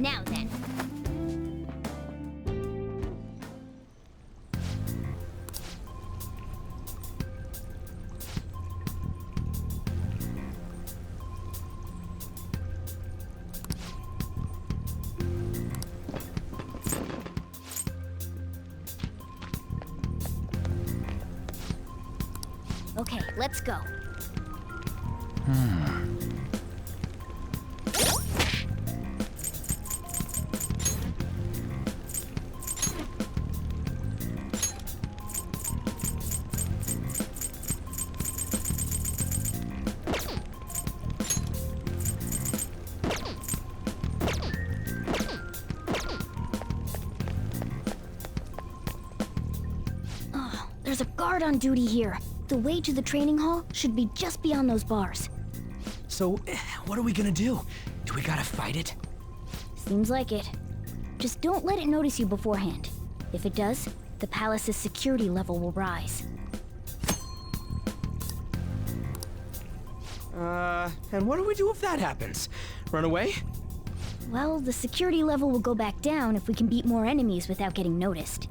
Now then. Okay, let's go. Oh, there's a guard on duty here. The way to the training hall should be just beyond those bars. So, what are we gonna do? Do we gotta fight it? Seems like it. Just don't let it notice you beforehand. If it does, the palace's security level will rise. And what do we do if that happens? Run away? Well, the security level will go back down if we can beat more enemies without getting noticed.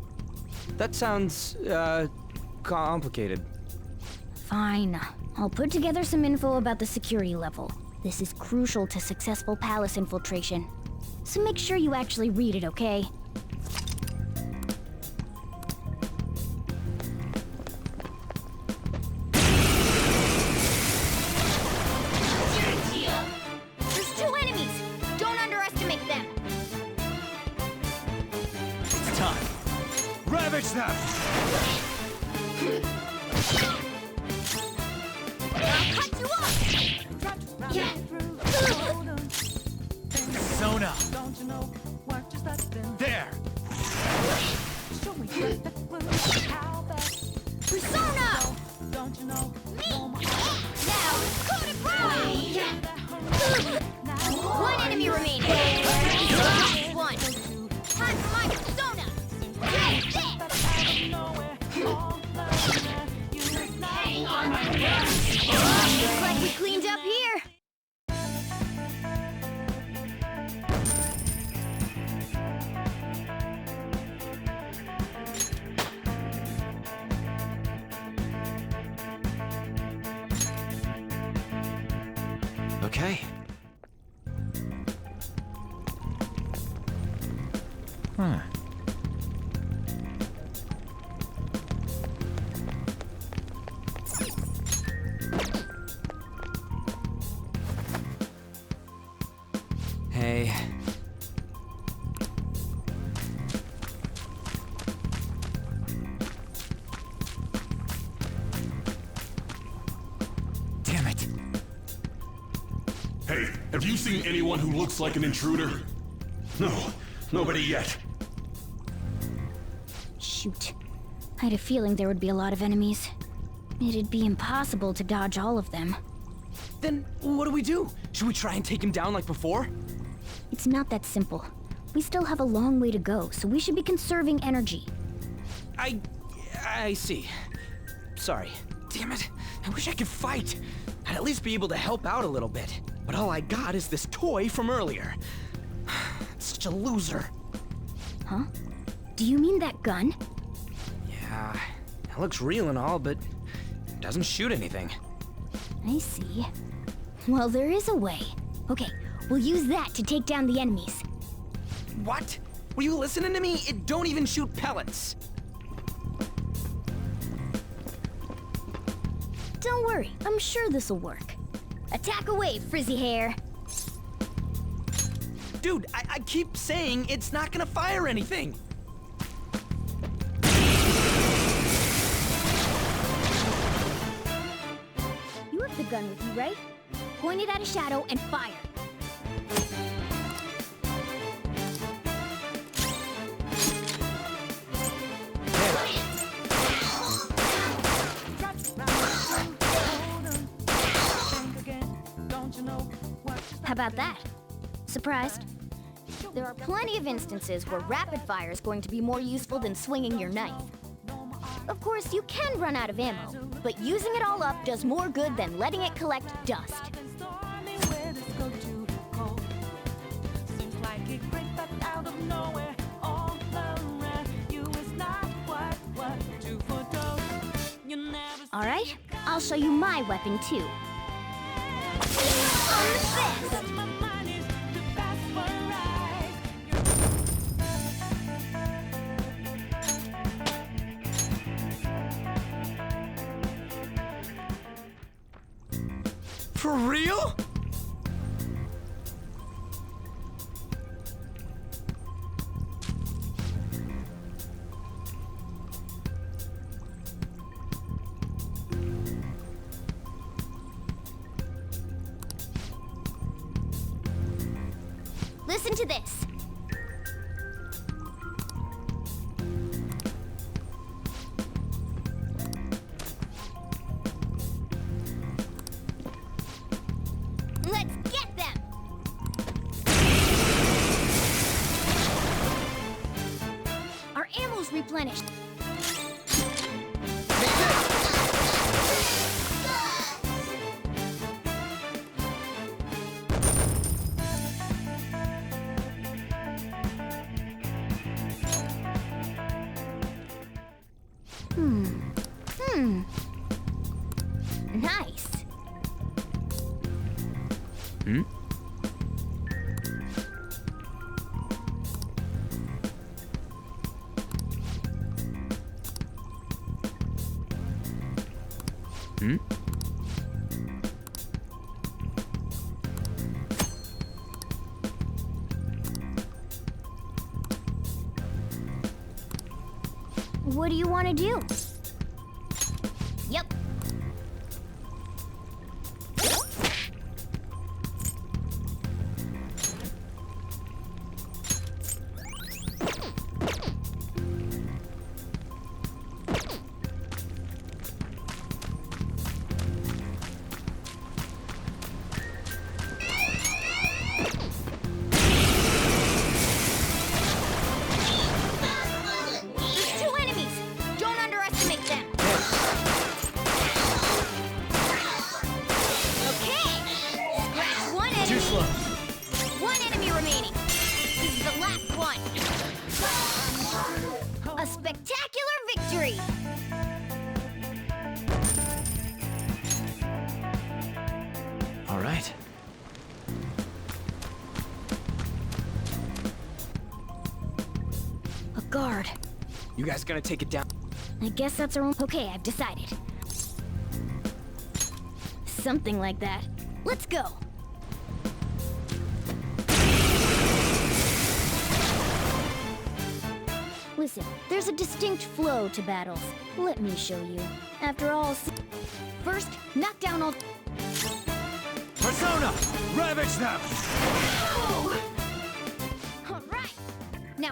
That sounds, complicated. Fine. I'll put together some info about the security level. This is crucial to successful palace infiltration. So make sure you actually read it, okay? There's 2 enemies! Don't underestimate them! It's time. Ravage them! I'll cut you off! Yeah. Sona! There! Persona! Me! Now, coup de grace! One enemy remaining. Last one. Time for my persona. Take this! Hang on my wrist. Looks like we cleaned up here. Okay. Hey. Damn it. Hey, have you seen anyone who looks like an intruder? No, nobody yet. Shoot. I had a feeling there would be a lot of enemies. It'd be impossible to dodge all of them. Then what do we do? Should we try and take him down like before? It's not that simple. We still have a long way to go, so we should be conserving energy. I see. Sorry. Damn it. I wish I could fight. I'd at least be able to help out a little bit. But all I got is this toy from earlier. Such a loser. Huh? Do you mean that gun? Yeah, it looks real and all, but it doesn't shoot anything. I see. Well, there is a way. Okay, we'll use that to take down the enemies. What? Were you listening to me? It don't even shoot pellets. Don't worry, I'm sure this'll work. Attack away, frizzy hair. Dude, I keep saying it's not gonna fire anything. You have the gun with you, right? Point it at a shadow and fire. How about that? Surprised? There are plenty of instances where rapid fire is going to be more useful than swinging your knife. Of course, you can run out of ammo, but using it all up does more good than letting it collect dust. Seems like it I'll show you my weapon too. On the fist! For real? Listen to this. Let's get them! Our ammo's replenished. Nice. Hmm? Hmm? What do you want to do? Yep. There's 2 enemies. Don't underestimate them. Okay. Scratch 1 enemy. Too slow. 1 enemy remaining. This is the last one. A spectacular victory. All right. A guard. You guys gonna take it down? I guess that's our own. Okay, I've decided. Something like that. Let's go. Listen, there's a distinct flow to battles. Let me show you. After all, first, knock down all. Persona! Ravage them! All right. Now.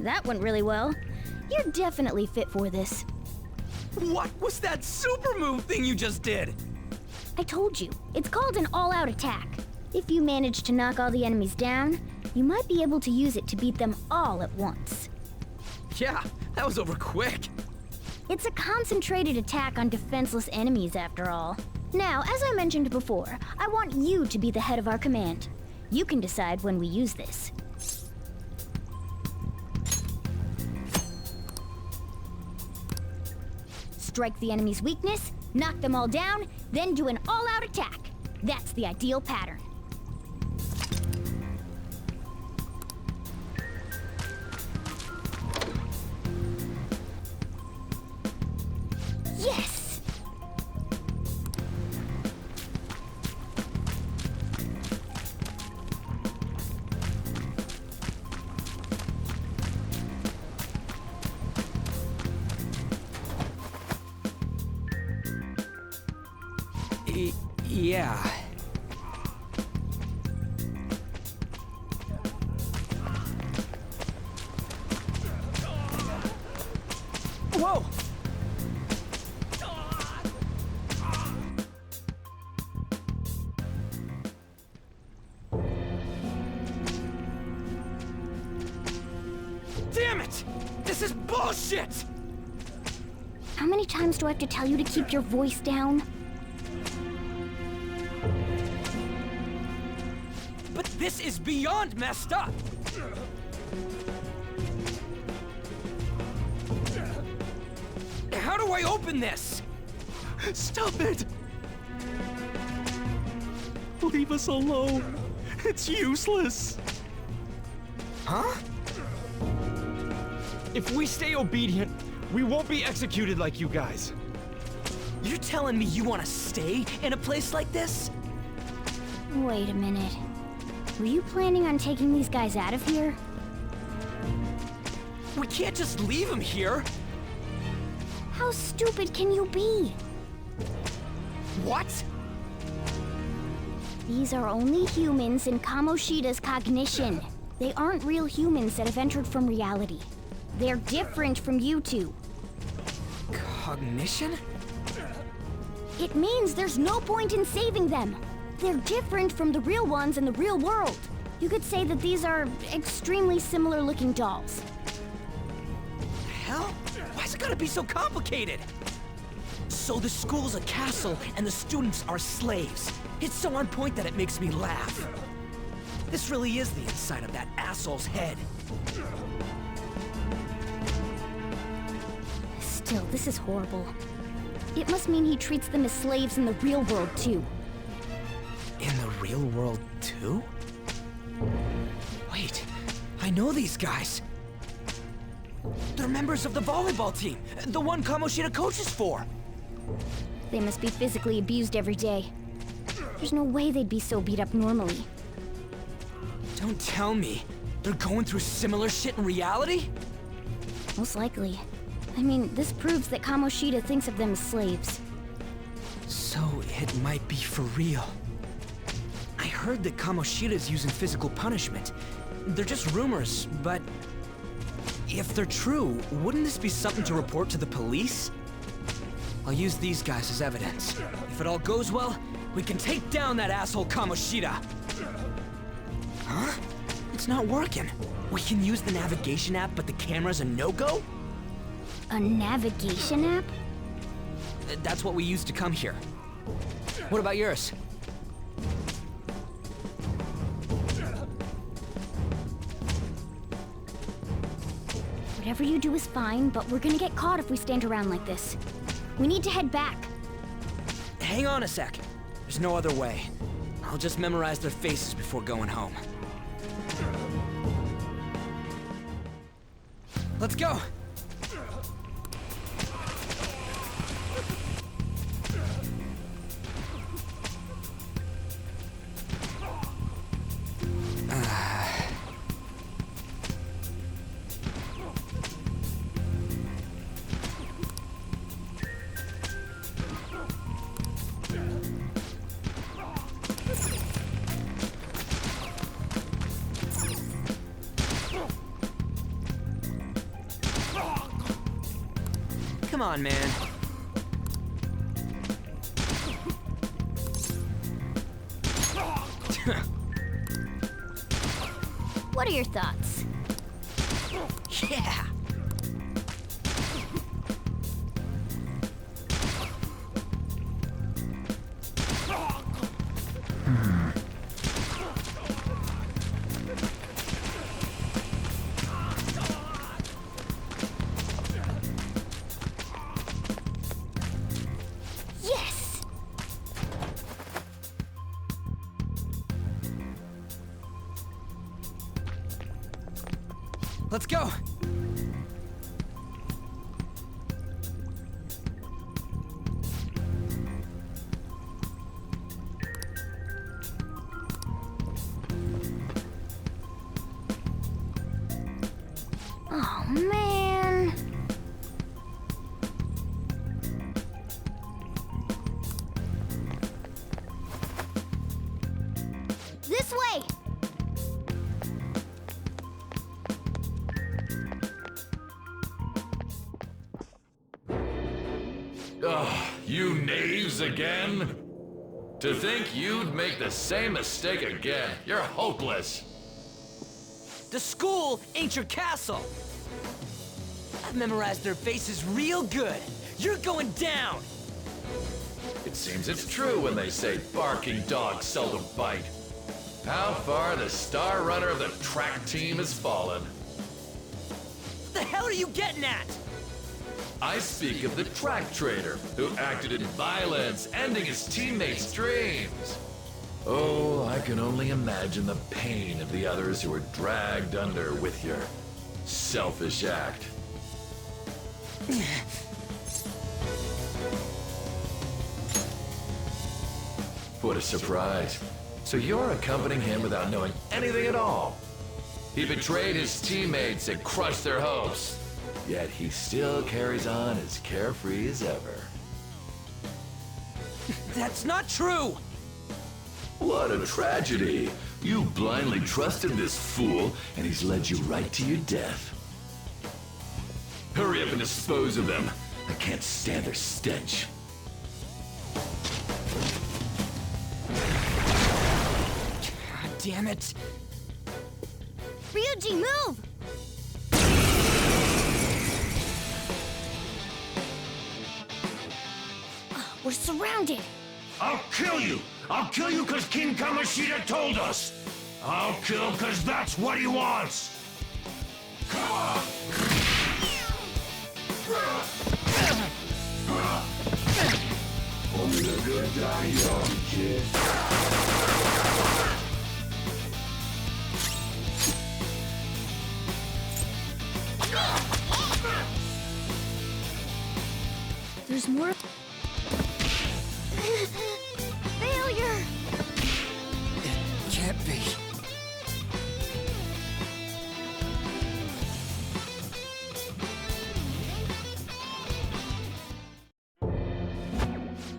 That went really well. You're definitely fit for this. What was that super move thing you just did? I told you, it's called an all-out attack. If you manage to knock all the enemies down, you might be able to use it to beat them all at once. Yeah, that was over quick. It's a concentrated attack on defenseless enemies, after all. Now, as I mentioned before, I want you to be the head of our command. You can decide when we use this. Strike the enemy's weakness, knock them all down, then do an all-out attack. That's the ideal pattern. Yes! Yeah. Whoa! it! This is bullshit! How many times do I have to tell you to keep your voice down? But this is beyond messed up! How do I open this? Stop it! Leave us alone. It's useless. Huh? If we stay obedient, we won't be executed like you guys. You're telling me you want to stay in a place like this? Wait a minute. Were you planning on taking these guys out of here? We can't just leave them here! How stupid can you be? What? These are only humans in Kamoshida's cognition. They aren't real humans that have entered from reality. They're different from you two. Cognition? It means there's no point in saving them. They're different from the real ones in the real world. You could say that these are extremely similar looking dolls. Hell? Why's it gotta be so complicated? So the school's a castle and the students are slaves. It's so on point that it makes me laugh. This really is the inside of that asshole's head. Still, this is horrible. It must mean he treats them as slaves in the real world, too. In the real world, too? Wait, I know these guys. They're members of the volleyball team, the one Kamoshida coaches for. They must be physically abused every day. There's no way they'd be so beat up normally. Don't tell me they're going through similar shit in reality? Most likely. I mean, this proves that Kamoshida thinks of them as slaves. So it might be for real. I heard that Kamoshida's using physical punishment. They're just rumors, but if they're true, wouldn't this be something to report to the police? I'll use these guys as evidence. If it all goes well, we can take down that asshole Kamoshida. Huh? It's not working. We can use the navigation app, but the camera's a no-go? A navigation app? That's what we used to come here. What about yours? Whatever you do is fine, but we're gonna get caught if we stand around like this. We need to head back. Hang on a sec. There's no other way. I'll just memorize their faces before going home. Let's go! Come on, man. What are your thoughts? Yeah! Yes! Let's go! Oh, man. This way! Ugh, you knaves again? To think you'd make the same mistake again. You're hopeless. The school ain't your castle! I've memorized their faces real good. You're going down! It seems it's true when they say barking dogs seldom bite. How far the star runner of the track team has fallen. What the hell are you getting at? I speak of the track trader who acted in violence, ending his teammates' dreams. Oh, I can only imagine the pain of the others who were dragged under with your selfish act. What a surprise. So you're accompanying him without knowing anything at all. He betrayed his teammates and crushed their hopes. Yet he still carries on as carefree as ever. That's not true! What a tragedy. You blindly trusted this fool, and he's led you right to your death. Hurry up and dispose of them. I can't stand their stench. God damn it. Ryuji, move! We're surrounded. I'll kill you! I'll kill you because King Kamoshida told us! I'll kill because that's what he wants! Come on! Only the good die young, kid. There's more. Failure! Can't be.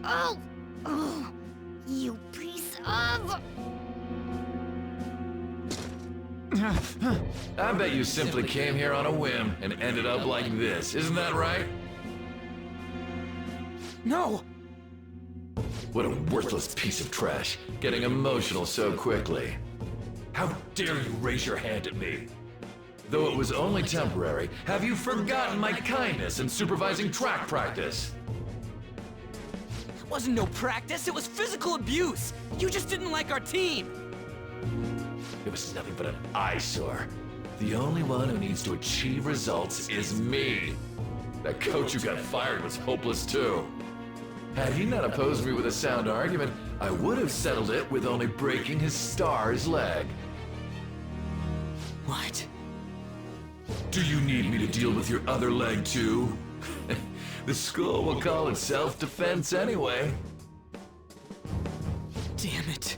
Oh! Oh! You piece of... I bet you simply came here on a whim and ended up like this, isn't that right? No! What a worthless piece of trash, getting emotional so quickly. How dare you raise your hand at me? Though it was only temporary, have you forgotten my kindness in supervising track practice? It wasn't no practice, it was physical abuse! You just didn't like our team! It was nothing but an eyesore. The only one who needs to achieve results is me. That coach who got fired was hopeless too. Had he not opposed me with a sound argument, I would have settled it with only breaking his star's leg. What? Do you need me to deal with your other leg too? The school will call it self-defense anyway. Damn it.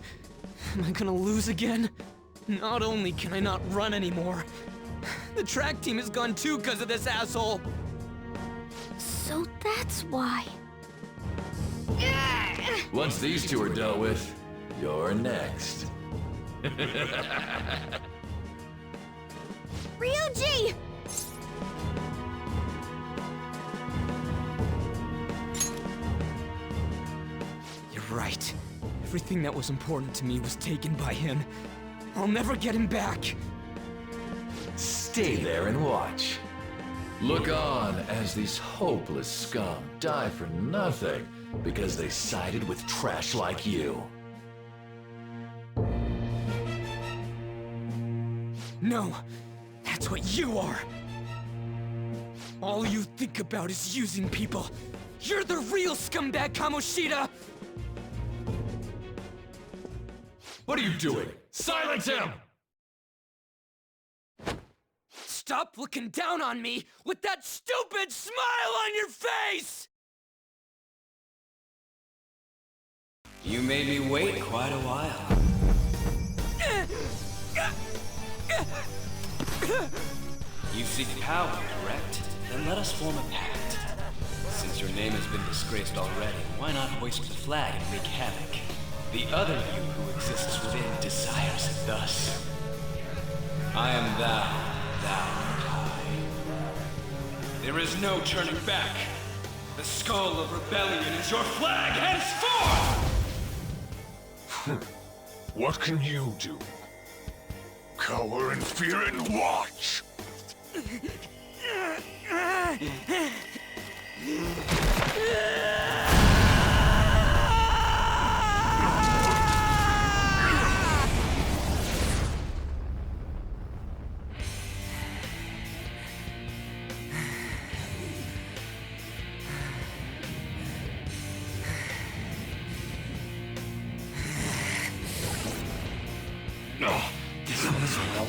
Am I gonna lose again? Not only can I not run anymore, the track team is gone too because of this asshole! So that's why. Once these two are dealt with, you're next. Ryuji! You're right. Everything that was important to me was taken by him. I'll never get him back. Stay there and watch. Look on as these hopeless scum die for nothing because they sided with trash like you. No, that's what you are. All you think about is using people. You're the real scumbag, Kamoshida! What are you doing? Silence him! Stop looking down on me with that stupid smile on your face! You made me wait quite a while. You seek power, correct? Then let us form a pact. Since your name has been disgraced already, why not hoist the flag and wreak havoc? The other you who exists within desires it thus. I am thou, thou art I. There is no turning back. The skull of rebellion is your flag henceforth! What can you do? Cower in fear and watch! This was well.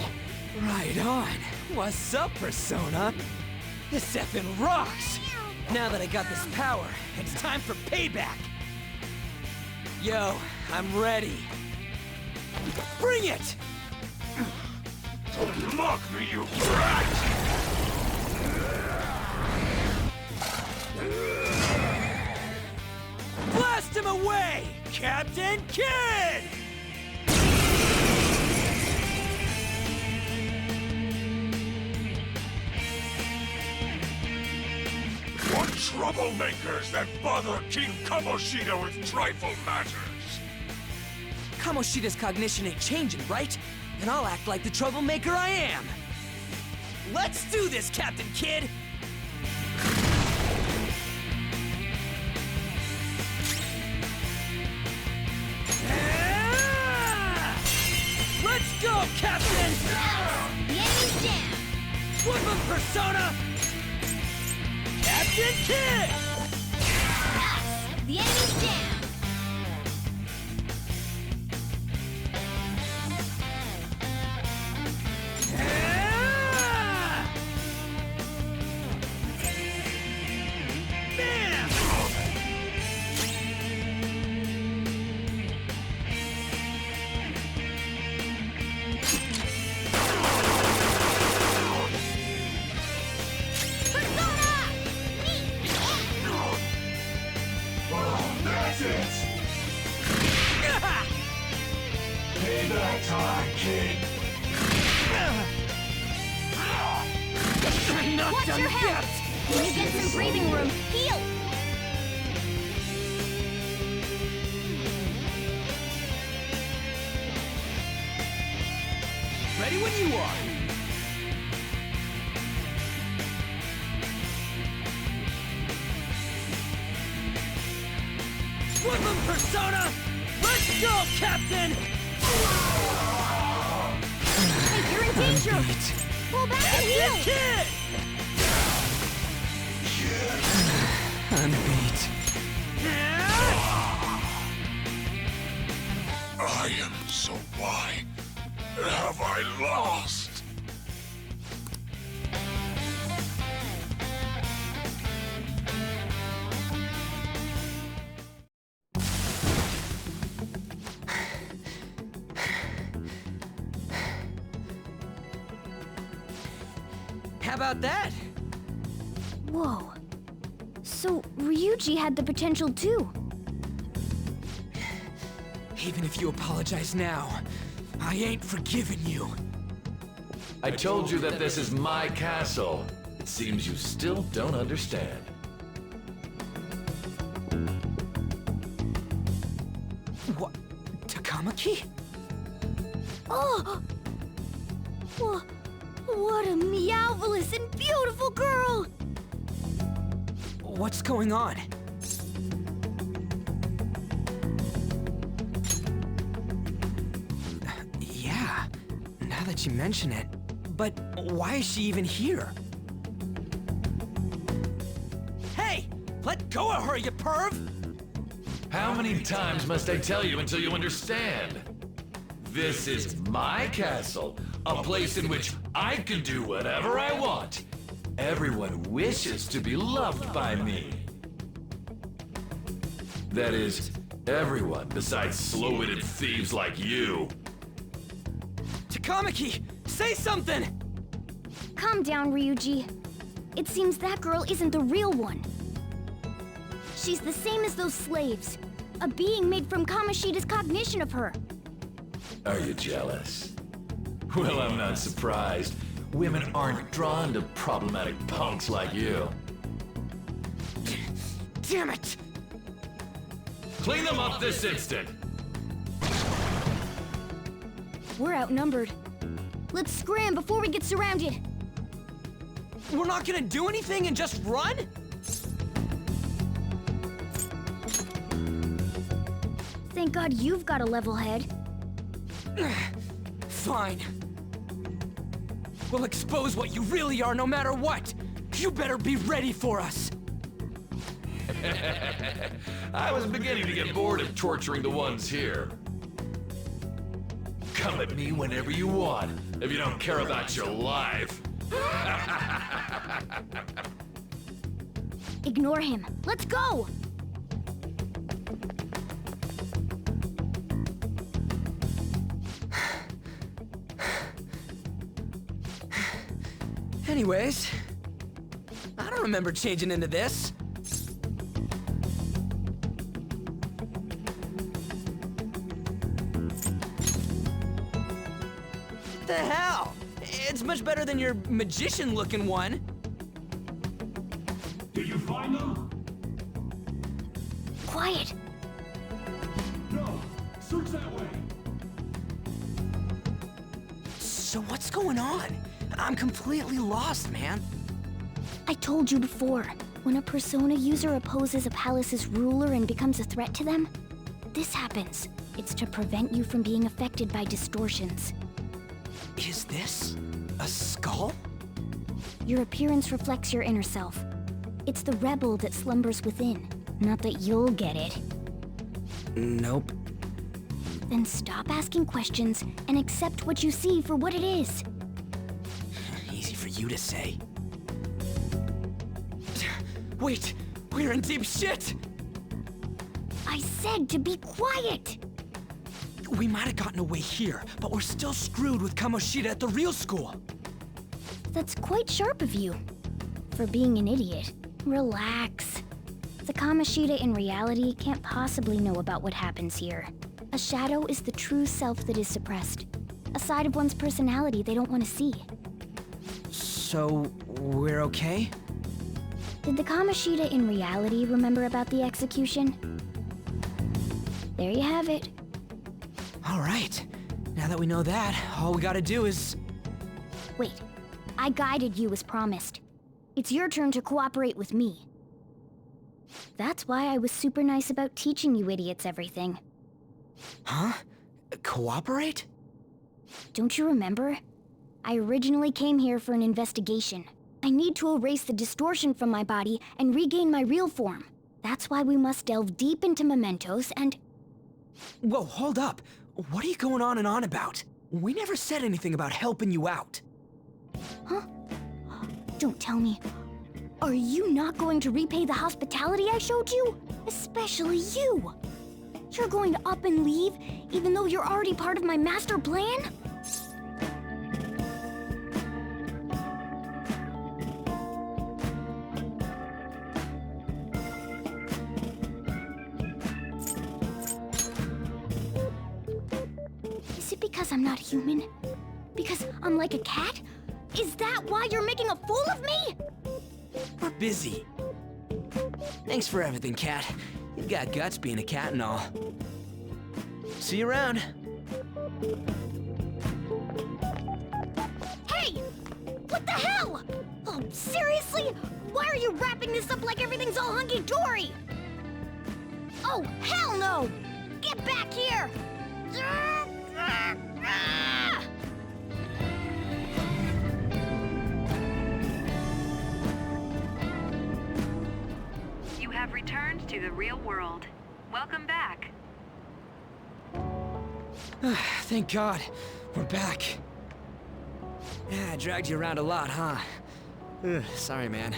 Right on. What's up, Persona? This effing rocks! Now that I got this power, it's time for payback! Yo, I'm ready. Bring it! Don't mock me, you brat! Blast him away, Captain Kid! What troublemakers that bother King Kamoshida with trifle matters? Kamoshida's cognition ain't changing, right? Then I'll act like the troublemaker I am! Let's do this, Captain Kid! Ah! Let's go, Captain! The enemy's down. Flip him, Persona! Captain Kid! The enemy's down. Ah! Bam! That's it! Payback time, kid! Not Watch done your yet! health. When you get some breathing room, heal. Ready when you are! Flip him, Persona! Let's go, Captain! Hey, you're in danger. Pull back and heal. Kid! I'm beat. I am so why have I lost? How about that? Whoa. So, Ryuji had the potential too. Even if you apologize now, I ain't forgiving you. I told you that this is my castle. It seems you still don't understand. What? Takamaki? Oh! What a meowvelous and beautiful girl! What's going on? Yeah, now that you mention it. But why is she even here? Hey! Let go of her, you perv! How many times must I tell you until you understand? This is my castle, a place in which I can do whatever I want. Everyone wishes to be loved by me. That is, everyone besides slow-witted thieves like you. Takamaki, say something! Calm down, Ryuji. It seems that girl isn't the real one. She's the same as those slaves. A being made from Kamoshida's cognition of her. Are you jealous? Well, I'm not surprised. Women aren't drawn to problematic punks like you. Damn it! Clean them up this instant! We're outnumbered. Let's scram before we get surrounded. We're not gonna do anything and just run? Thank God you've got a level head. Fine. We'll expose what you really are no matter what. You better be ready for us. I was beginning to get bored of torturing the ones here. Come at me whenever you want, if you don't care about your life. Ignore him. Let's go! Anyways, I don't remember changing into this. The hell? It's much better than your magician-looking one. Did you find them? Quiet. No. Search that way. So what's going on? I'm completely lost, man. I told you before, when a Persona user opposes a palace's ruler and becomes a threat to them, this happens. It's to prevent you from being affected by distortions. Is this a skull? Your appearance reflects your inner self. It's the rebel that slumbers within, not that you'll get it. Nope. Then stop asking questions and accept what you see for what it is. Easy for you to say. Wait, we're in deep shit! I said to be quiet! We might have gotten away here, but we're still screwed with Kamoshida at the real school. That's quite sharp of you. For being an idiot. Relax. The Kamoshida in reality can't possibly know about what happens here. A shadow is the true self that is suppressed. A side of one's personality they don't want to see. So, we're okay? Did the Kamoshida in reality remember about the execution? There you have it. All right. Now that we know that, all we gotta do is... Wait, I guided you as promised. It's your turn to cooperate with me. That's why I was super nice about teaching you idiots everything. Huh? Cooperate? Don't you remember? I originally came here for an investigation. I need to erase the distortion from my body and regain my real form. That's why we must delve deep into mementos and... Whoa, hold up. What are you going on and on about? We never said anything about helping you out. Huh? Don't tell me. Are you not going to repay the hospitality I showed you? Especially you! You're going to up and leave, even though you're already part of my master plan? Is it because I'm not human? Because I'm like a cat? Is that why you're making a fool of me? We're busy. Thanks for everything, Cat. You've got guts being a cat and all. See you around. Hey! What the hell? Oh, seriously? Why are you wrapping this up like everything's all hunky-dory? Oh, hell no! Get back here! You have returned to the real world. Welcome back. Thank God. We're back. Yeah, I dragged you around a lot, huh? Sorry, man.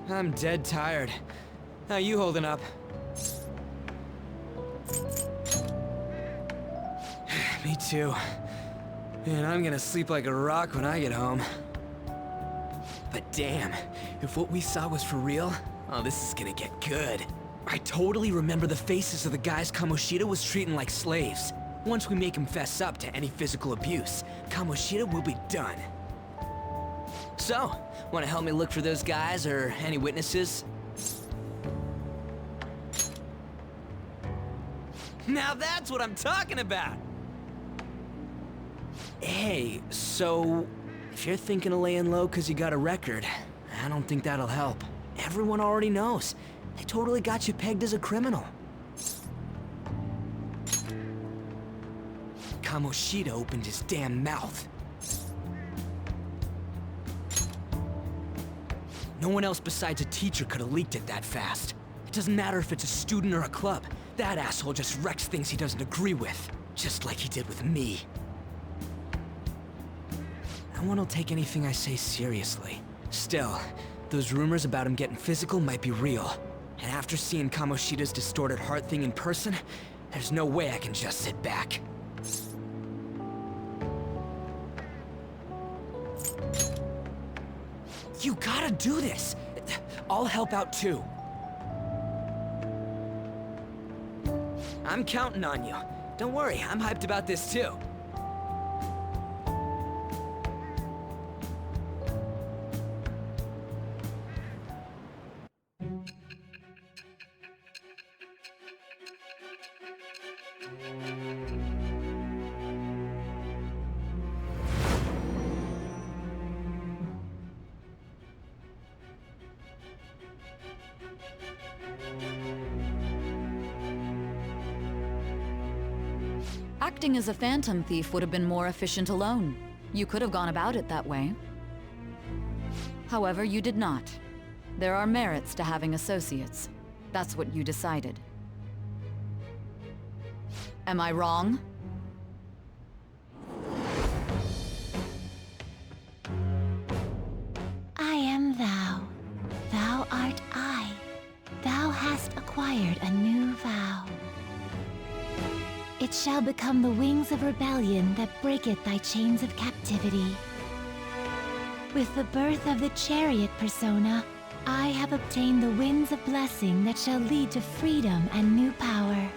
I'm dead tired. How you holding up? Me too. And I'm gonna sleep like a rock when I get home. But damn, if what we saw was for real, oh, this is gonna get good. I totally remember the faces of the guys Kamoshida was treating like slaves. Once we make him fess up to any physical abuse, Kamoshida will be done. So, wanna help me look for those guys or any witnesses? Now that's what I'm talking about! Hey, so... If you're thinking of laying low because you got a record, I don't think that'll help. Everyone already knows. They totally got you pegged as a criminal. Kamoshida opened his damn mouth. No one else besides a teacher could have leaked it that fast. It doesn't matter if it's a student or a club. That asshole just wrecks things he doesn't agree with. Just like he did with me. No one will take anything I say seriously. Still, those rumors about him getting physical might be real. And after seeing Kamoshida's distorted heart thing in person, there's no way I can just sit back. You gotta do this! I'll help out too. I'm counting on you. Don't worry, I'm hyped about this too. Acting as a phantom thief would have been more efficient alone. You could have gone about it that way. However, you did not. There are merits to having associates. That's what you decided. Am I wrong? I am thou. Thou art I. Thou hast acquired a new vow. It shall become the wings of rebellion that breaketh thy chains of captivity. With the birth of the chariot persona, I have obtained the winds of blessing that shall lead to freedom and new power.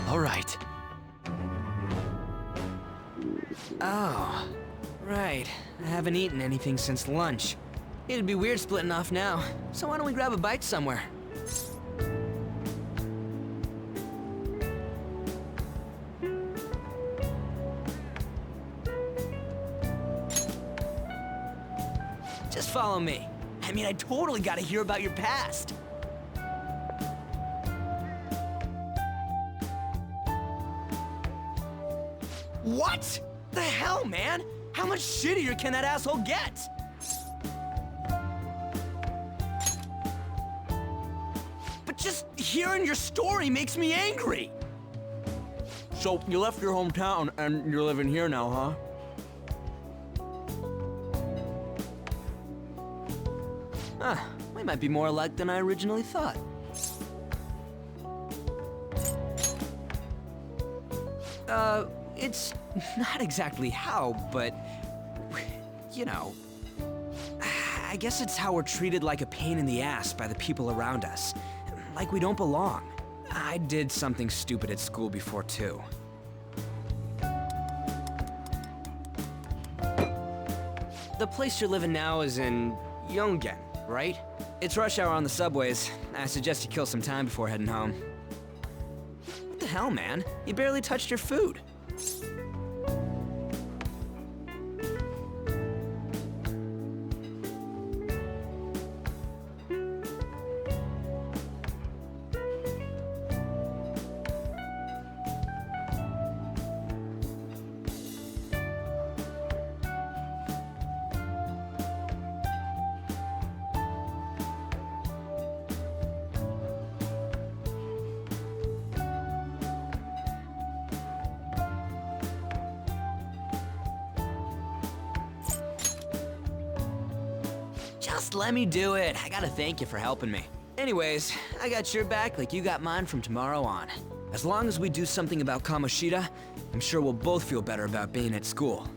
All right. Oh, right. I haven't eaten anything since lunch. It'd be weird splitting off now, so why don't we grab a bite somewhere? Just follow me. I mean, I totally gotta hear about your past. What? The hell, man? How much shittier can that asshole get? But just hearing your story makes me angry. So, you left your hometown and you're living here now, huh? Huh, we might be more alike than I originally thought. It's not exactly how, but, you know, I guess it's how we're treated like a pain in the ass by the people around us. Like we don't belong. I did something stupid at school before, too. The place you're living now is in Yongen, right? It's rush hour on the subways. I suggest you kill some time before heading home. What the hell, man? You barely touched your food. Just let me do it. I gotta thank you for helping me. Anyways, I got your back like you got mine from tomorrow on. As long as we do something about Kamoshida, I'm sure we'll both feel better about being at school.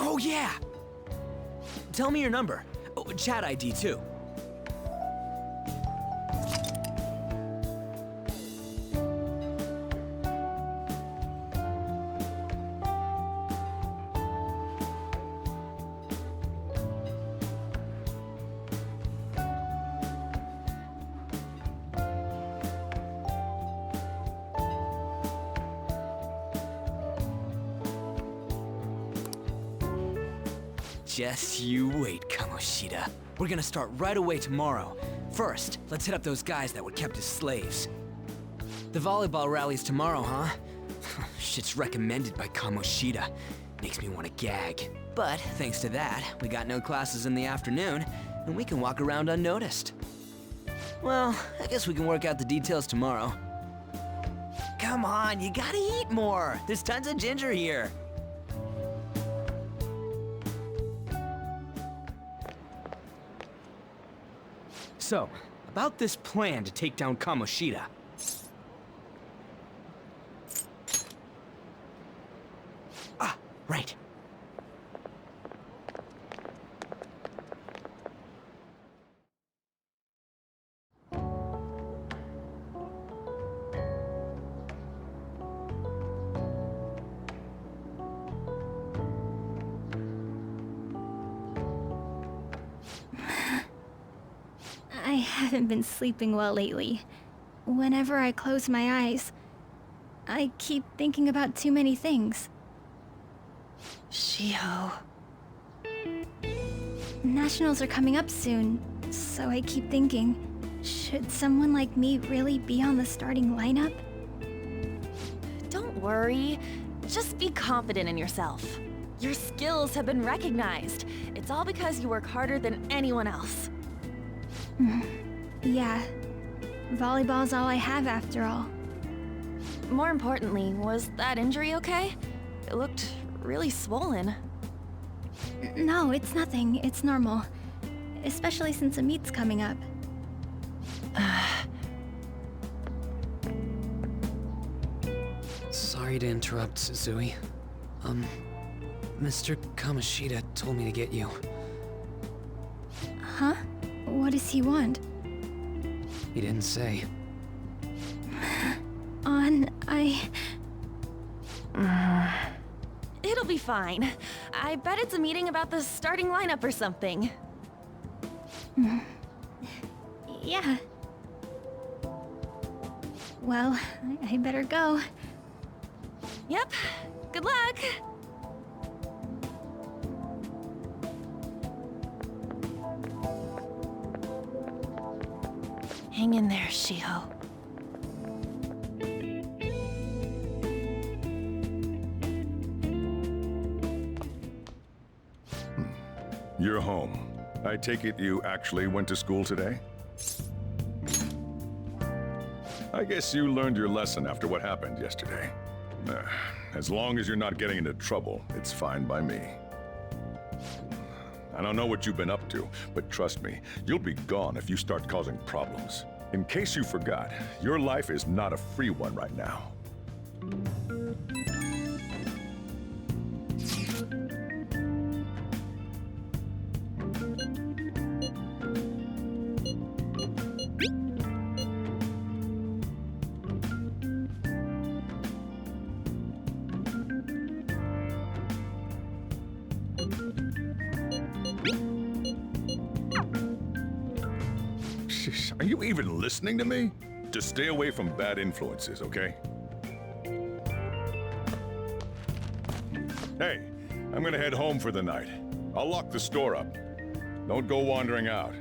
Oh yeah! Tell me your number. Oh, chat ID too. Just you wait, Kamoshida. We're gonna start right away tomorrow. First, let's hit up those guys that were kept as slaves. The volleyball rally's tomorrow, huh? Shit's recommended by Kamoshida. Makes me want to gag. But thanks to that, we got no classes in the afternoon, and we can walk around unnoticed. Well, I guess we can work out the details tomorrow. Come on, you gotta eat more. There's tons of ginger here. So, about this plan to take down Kamoshida. Ah, right. I haven't been sleeping well lately. Whenever I close my eyes, I keep thinking about too many things. Shiho. Nationals are coming up soon, so I keep thinking, should someone like me really be on the starting lineup? Don't worry. Just be confident in yourself. Your skills have been recognized. It's all because you work harder than anyone else. Yeah. Volleyball's all I have after all. More importantly, was that injury okay? It looked really swollen. No, it's nothing. It's normal. Especially since a meet's coming up. Sorry to interrupt, Suzui. Mr. Kamoshida told me to get you. Huh? What does he want? He didn't say. It'll be fine. I bet it's a meeting about the starting lineup or something. Yeah. Well, I better go. Yep. Good luck! Hang in there, Shiho. You're home. I take it you actually went to school today? I guess you learned your lesson after what happened yesterday. As long as you're not getting into trouble, it's fine by me. I don't know what you've been up to, but trust me, you'll be gone if you start causing problems. In case you forgot, your life is not a free one right now. Are you even listening to me? Just stay away from bad influences, okay? Hey, I'm gonna head home for the night. I'll lock the store up. Don't go wandering out.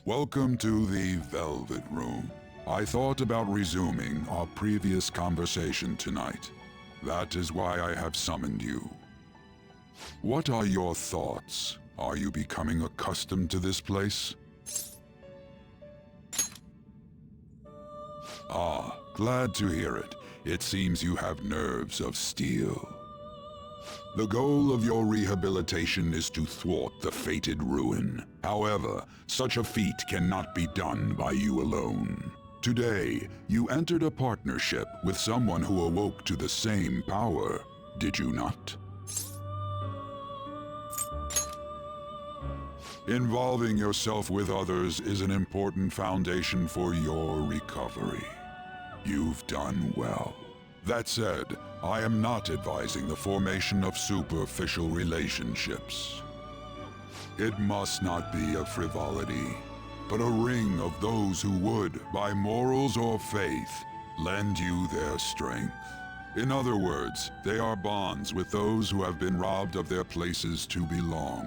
Welcome to the Velvet Room. I thought about resuming our previous conversation tonight. That is why I have summoned you. What are your thoughts? Are you becoming accustomed to this place? Ah, glad to hear it. It seems you have nerves of steel. The goal of your rehabilitation is to thwart the fated ruin. However, such a feat cannot be done by you alone. Today, you entered a partnership with someone who awoke to the same power, did you not? Involving yourself with others is an important foundation for your recovery. You've done well. That said, I am not advising the formation of superficial relationships. It must not be a frivolity, but a ring of those who would, by morals or faith, lend you their strength. In other words, they are bonds with those who have been robbed of their places to belong.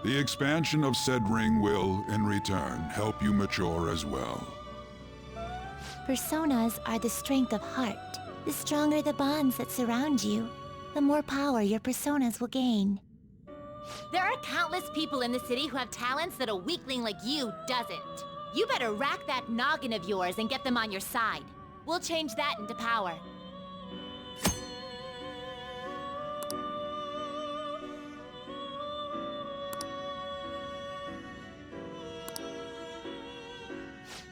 The expansion of said ring will, in return, help you mature as well. Personas are the strength of heart. The stronger the bonds that surround you, the more power your personas will gain. There are countless people in the city who have talents that a weakling like you doesn't. You better rack that noggin of yours and get them on your side. We'll change that into power.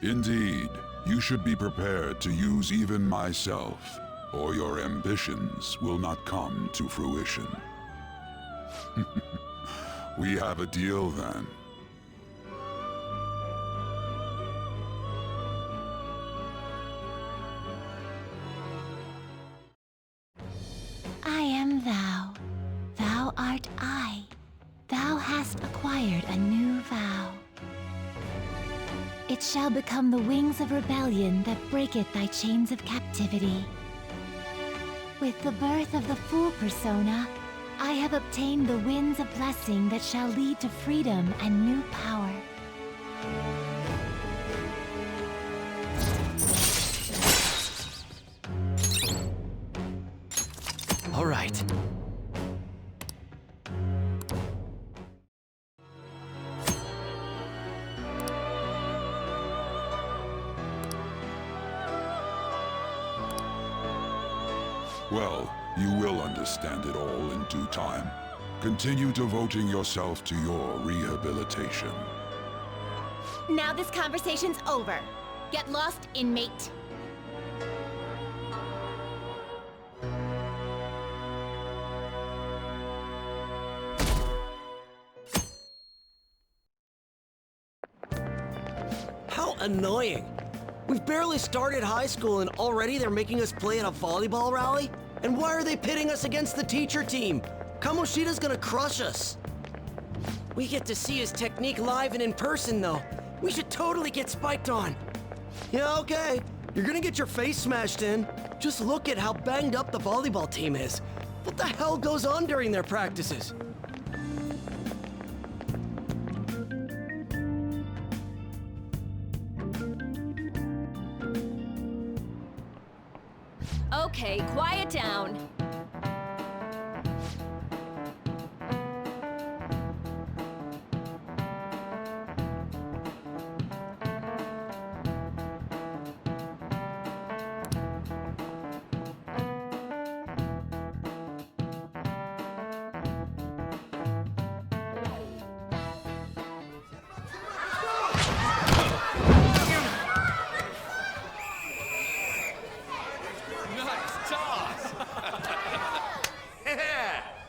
Indeed, you should be prepared to use even myself, or your ambitions will not come to fruition. We have a deal then. I am thou. inspired a new vow. It shall become the wings of rebellion that breaketh thy chains of captivity. With the birth of the Fool persona, I have obtained the winds of blessing that shall lead to freedom and new power. All right. Well, you will understand it all in due time. Continue devoting yourself to your rehabilitation. Now this conversation's over. Get lost, inmate. How annoying. We've barely started high school and already they're making us play in a volleyball rally? And why are they pitting us against the teacher team? Kamoshida's gonna crush us. We get to see his technique live and in person, though. We should totally get spiked on. Yeah, okay. You're gonna get your face smashed in. Just look at how banged up the volleyball team is. What the hell goes on during their practices? Okay, quiet down.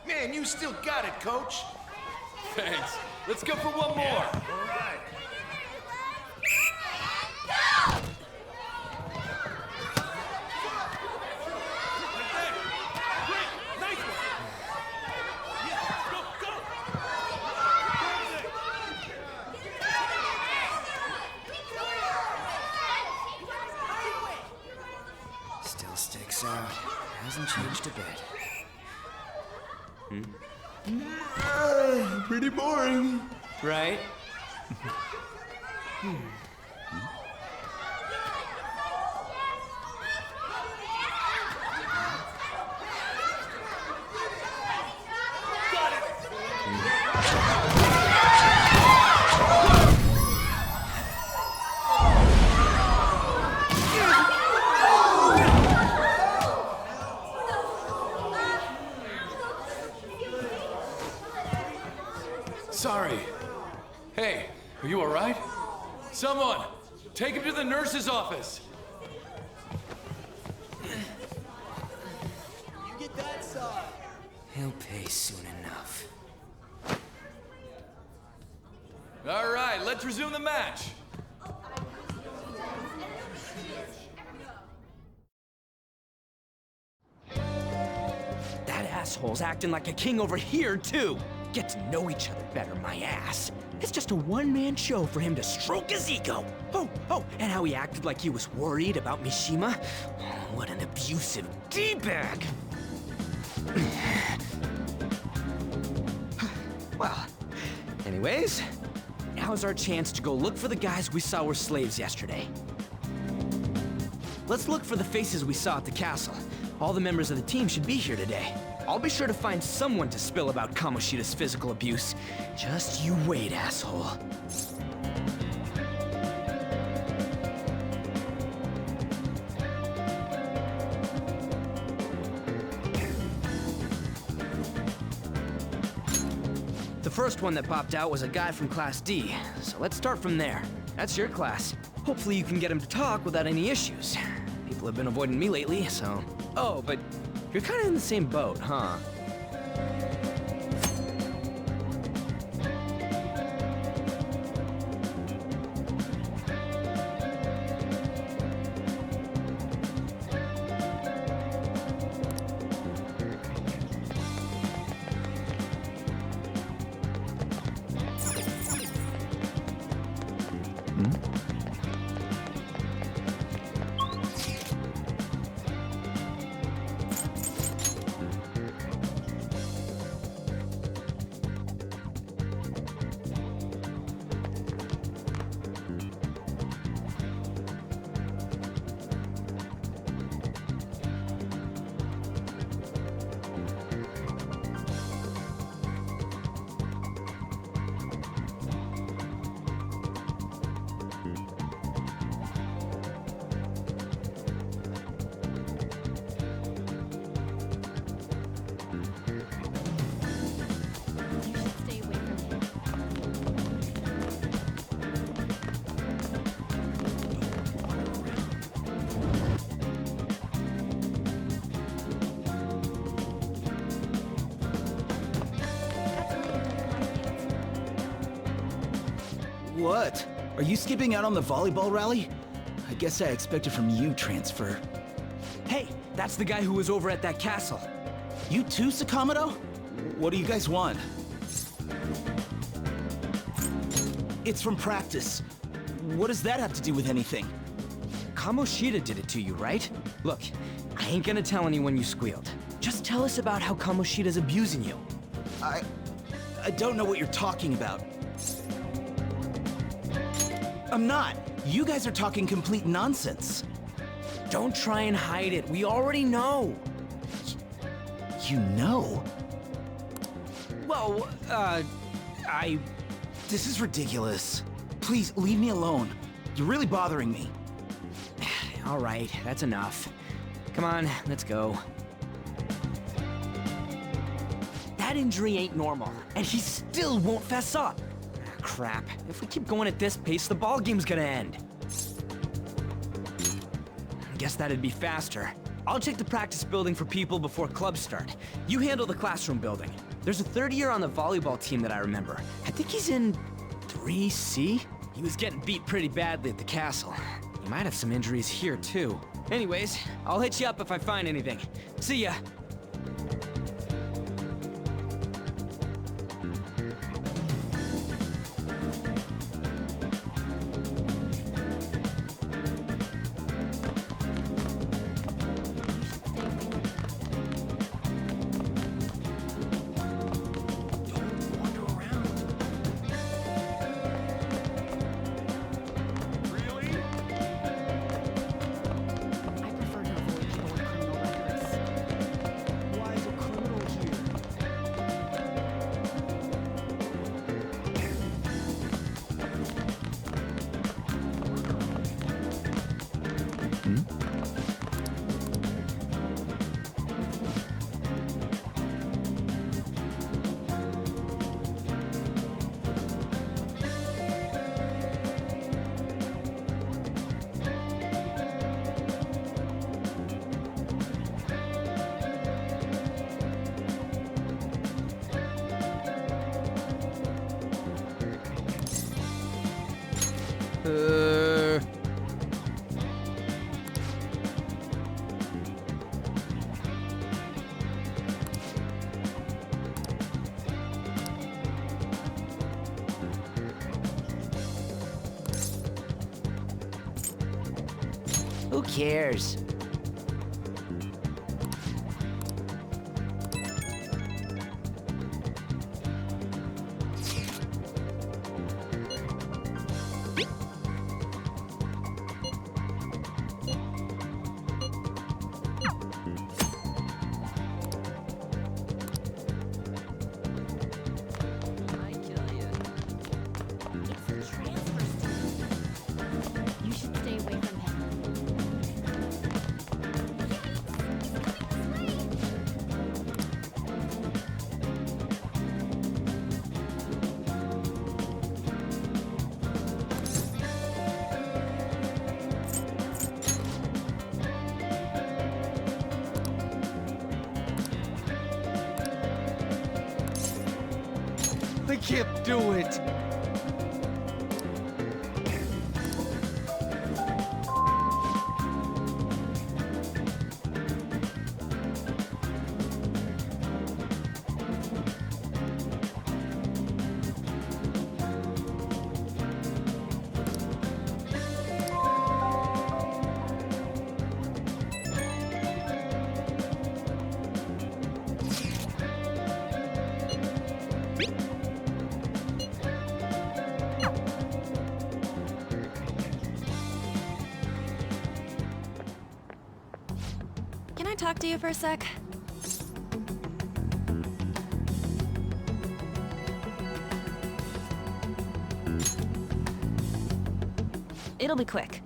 Man, you still got it, coach. Thanks. Let's go for one more. All right. Still sticks out. Hasn't changed a bit. Pretty boring. Right? Sorry. Hey, are you all right? Someone, take him to the nurse's office. Get that side. He'll pay soon enough. All right, let's resume the match. That asshole's acting like a king over here, too. Get to know each other better, my ass. It's just a one-man show for him to stroke his ego. Oh, and how he acted like he was worried about Mishima. Oh, what an abusive D-bag. Well, anyways, now's our chance to go look for the guys we saw were slaves yesterday. Let's look for the faces we saw at the castle. All the members of the team should be here today. I'll be sure to find someone to spill about Kamoshida's physical abuse. Just you wait, asshole. The first one that popped out was a guy from Class D, so let's start from there. That's your class. Hopefully you can get him to talk without any issues. People have been avoiding me lately, so... Oh, but you're kind of in the same boat, huh? What? Are you skipping out on the volleyball rally? I guess I expected from you, Transfer. Hey, that's the guy who was over at that castle. You too, Sakamoto? What do you guys want? It's from practice. What does that have to do with anything? Kamoshida did it to you, right? Look, I ain't gonna tell anyone you squealed. Just tell us about how Kamoshida's abusing you. I don't know what you're talking about. I'm not. You guys are talking complete nonsense. Don't try and hide it. We already know. You know? Well, This is ridiculous. Please, leave me alone. You're really bothering me. All right, that's enough. Come on, let's go. That injury ain't normal, and he still won't fess up. Crap. If we keep going at this pace, the ball game's gonna end. Guess that'd be faster. I'll check the practice building for people before clubs start. You handle the classroom building. There's a third year on the volleyball team that I remember. I think he's in 3C? He was getting beat pretty badly at the castle. He might have some injuries here, too. Anyways, I'll hit you up if I find anything. See ya! Who cares? I can't do it. Can I talk to you for a sec? It'll be quick.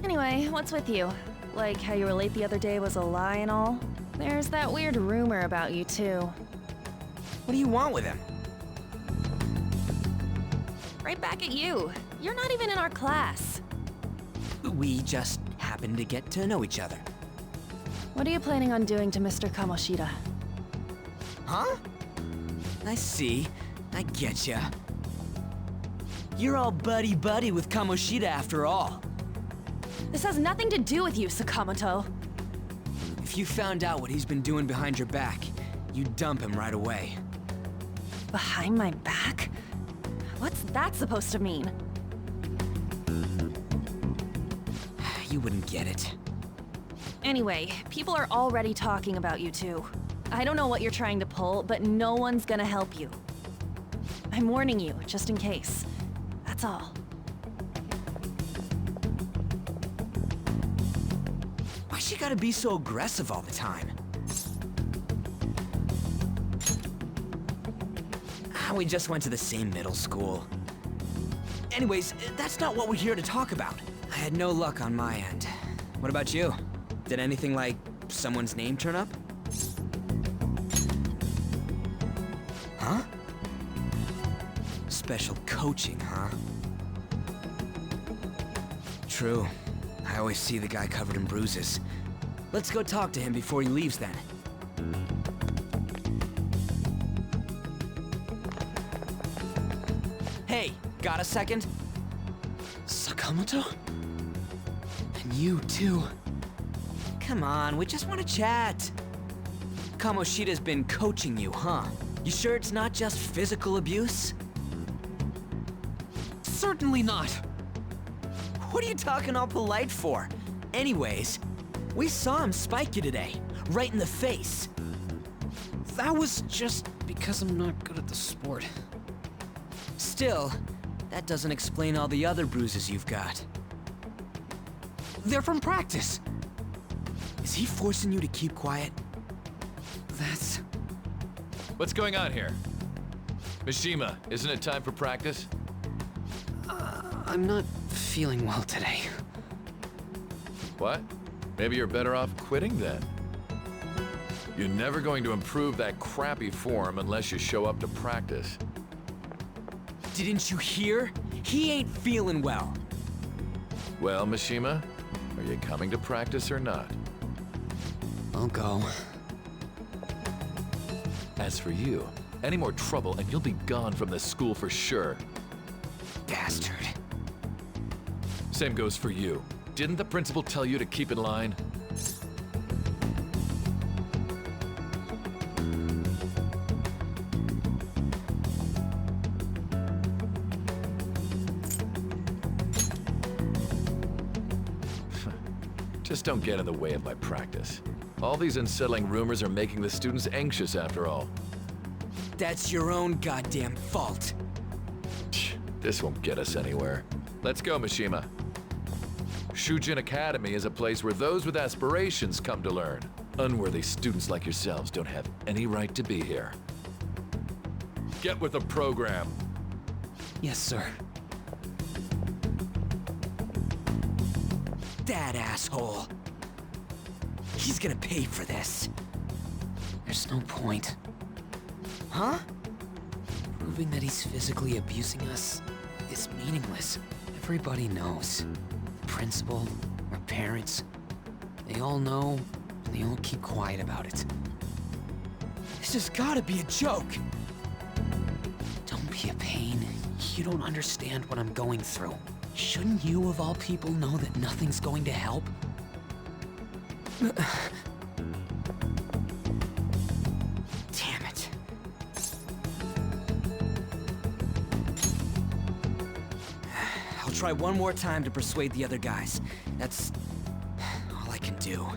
Anyway, what's with you? Like how you were late the other day was a lie and all? There's that weird rumor about you, too. What do you want with him? Right back at you. You're not even in our class. We just happen to get to know each other. What are you planning on doing to Mr. Kamoshida? Huh? I see. I getcha. You're all buddy-buddy with Kamoshida after all. This has nothing to do with you, Sakamoto. If you found out what he's been doing behind your back, you'd dump him right away. Behind my back? What's that supposed to mean? You wouldn't get it. Anyway, people are already talking about you two. I don't know what you're trying to pull, but no one's gonna help you. I'm warning you, just in case. That's all. Why she gotta be so aggressive all the time? We just went to the same middle school. Anyways, that's not what we're here to talk about. I had no luck on my end. What about you? Did anything like someone's name turn up? Huh? Special coaching, huh? True. I always see the guy covered in bruises. Let's go talk to him before he leaves then. Hey, got a second? Sakamoto? And you too. Come on, we just want to chat. Kamoshida's been coaching you, huh? You sure it's not just physical abuse? Certainly not. What are you talking all polite for? Anyways, we saw him spike you today, right in the face. That was just because I'm not good at the sport. Still, that doesn't explain all the other bruises you've got. They're from practice. Is he forcing you to keep quiet? That's... What's going on here? Mishima, isn't it time for practice? I'm not feeling well today. What? Maybe you're better off quitting then. You're never going to improve that crappy form unless you show up to practice. Didn't you hear? He ain't feeling well. Well, Mishima, are you coming to practice or not? I'll go. As for you, any more trouble and you'll be gone from this school for sure. Bastard. Same goes for you. Didn't the principal tell you to keep in line? Just don't get in the way of my practice. All these unsettling rumors are making the students anxious after all. That's your own goddamn fault. This won't get us anywhere. Let's go, Mishima. Shujin Academy is a place where those with aspirations come to learn. Unworthy students like yourselves don't have any right to be here. Get with the program. Yes, sir. That asshole. He's gonna pay for this. There's no point. Huh? Proving that he's physically abusing us is meaningless. Everybody knows. The principal, our parents, they all know, and they all keep quiet about it. This has gotta be a joke. Don't be a pain. You don't understand what I'm going through. Shouldn't you, of all people, know that nothing's going to help? Damn it. I'll try one more time to persuade the other guys. That's all I can do.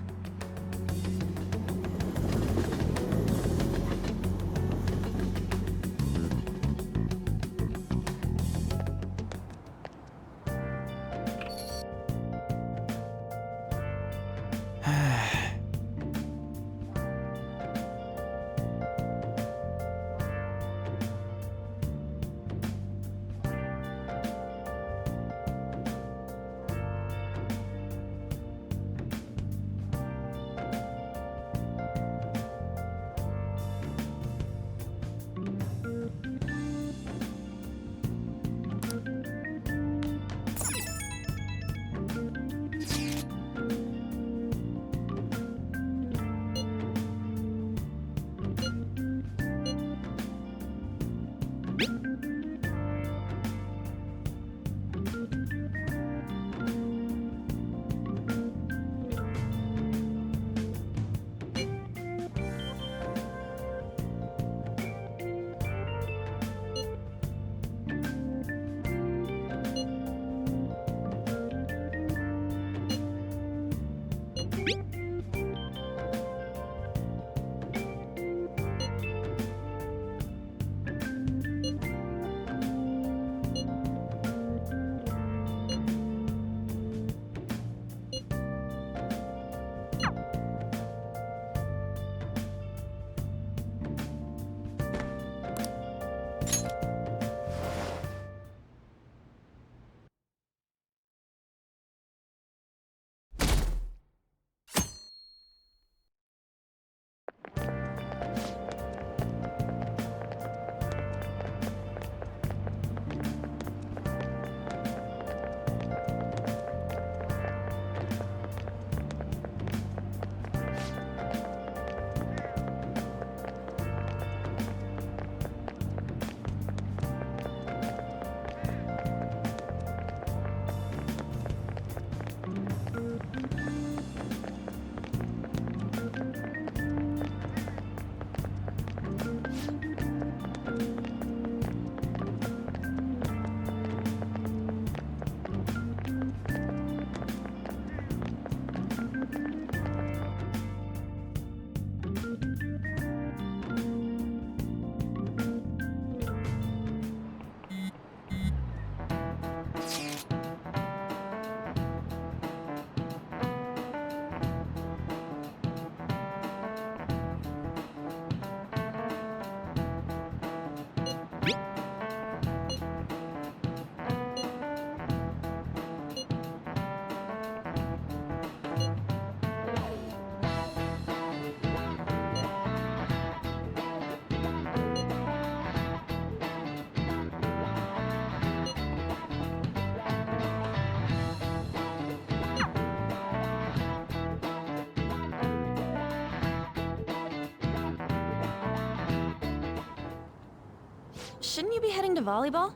Shouldn't you be heading to volleyball?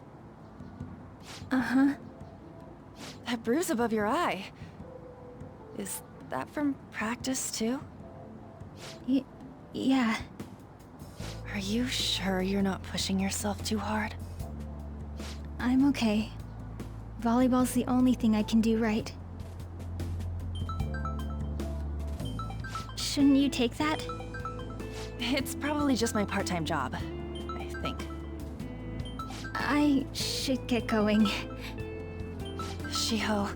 Uh-huh. That bruise above your eye. Is that from practice, too? Yeah. Are you sure you're not pushing yourself too hard? I'm okay. Volleyball's the only thing I can do right. Shouldn't you take that? It's probably just my part-time job, I think. I should get going. Shiho,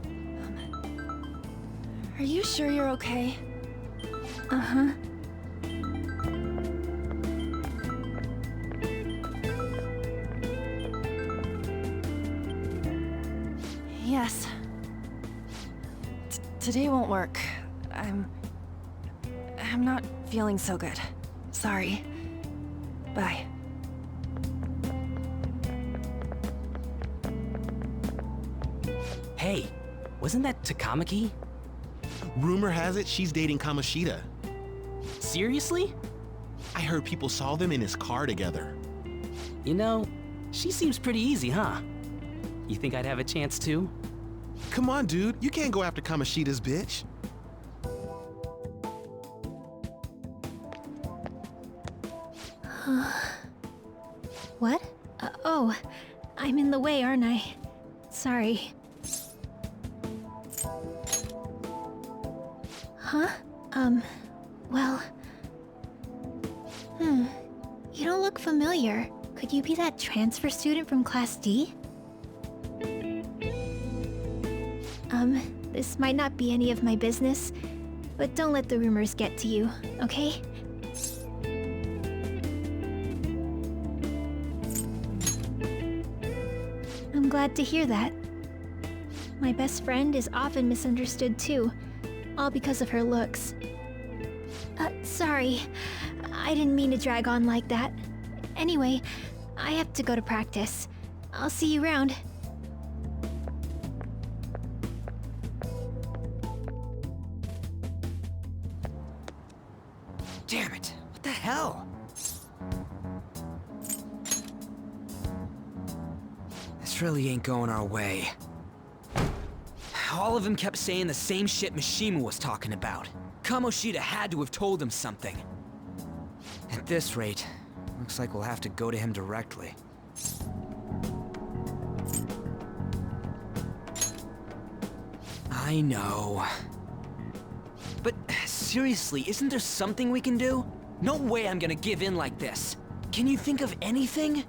are you sure you're okay? Uh-huh. Yes. Today won't work. I'm not feeling so good. Sorry. Bye. Hey, wasn't that Takamaki? Rumor has it she's dating Kamoshida. Seriously? I heard people saw them in his car together. You know, she seems pretty easy, huh? You think I'd have a chance too? Come on, dude. You can't go after Kamoshida's bitch. What? Oh, I'm in the way, aren't I? Sorry. Huh? Well... You don't look familiar. Could you be that transfer student from Class D? This might not be any of my business, but don't let the rumors get to you, okay? I'm glad to hear that. My best friend is often misunderstood too, all because of her looks. Sorry. I didn't mean to drag on like that. Anyway, I have to go to practice. I'll see you around. Damn it! What the hell? This really ain't going our way. All of them kept saying the same shit Mishima was talking about. Kamoshida had to have told him something. At this rate, looks like we'll have to go to him directly. I know. But seriously, isn't there something we can do? No way I'm gonna give in like this. Can you think of anything?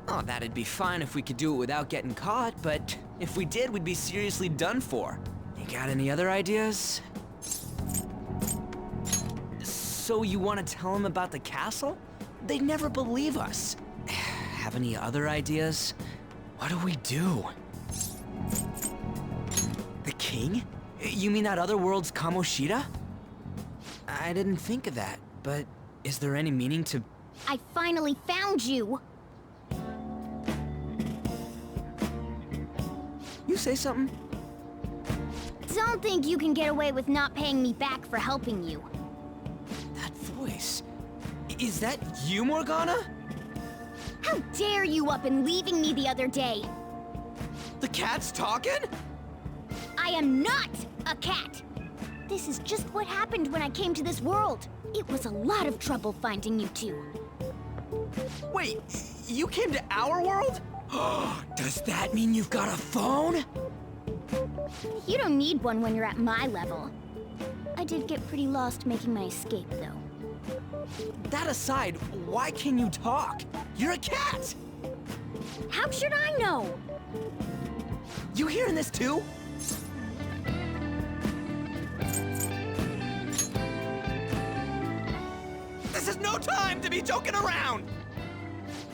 Oh, that'd be fine if we could do it without getting caught, but if we did, we'd be seriously done for. You got any other ideas? So you want to tell them about the castle? They'd never believe us. Have any other ideas? What do we do? The king? You mean that other world's Kamoshida? I didn't think of that, but is there any meaning to... I finally found you! You say something? Don't think you can get away with not paying me back for helping you. That voice... Is that you, Morgana? How dare you up and leaving me the other day? The cat's talking? I am not a cat! This is just what happened when I came to this world. It was a lot of trouble finding you two. Wait, you came to our world? Does that mean you've got a phone? You don't need one when you're at my level. I did get pretty lost making my escape, though. That aside, why can you talk? You're a cat! How should I know? You hearing this too? This is no time to be joking around!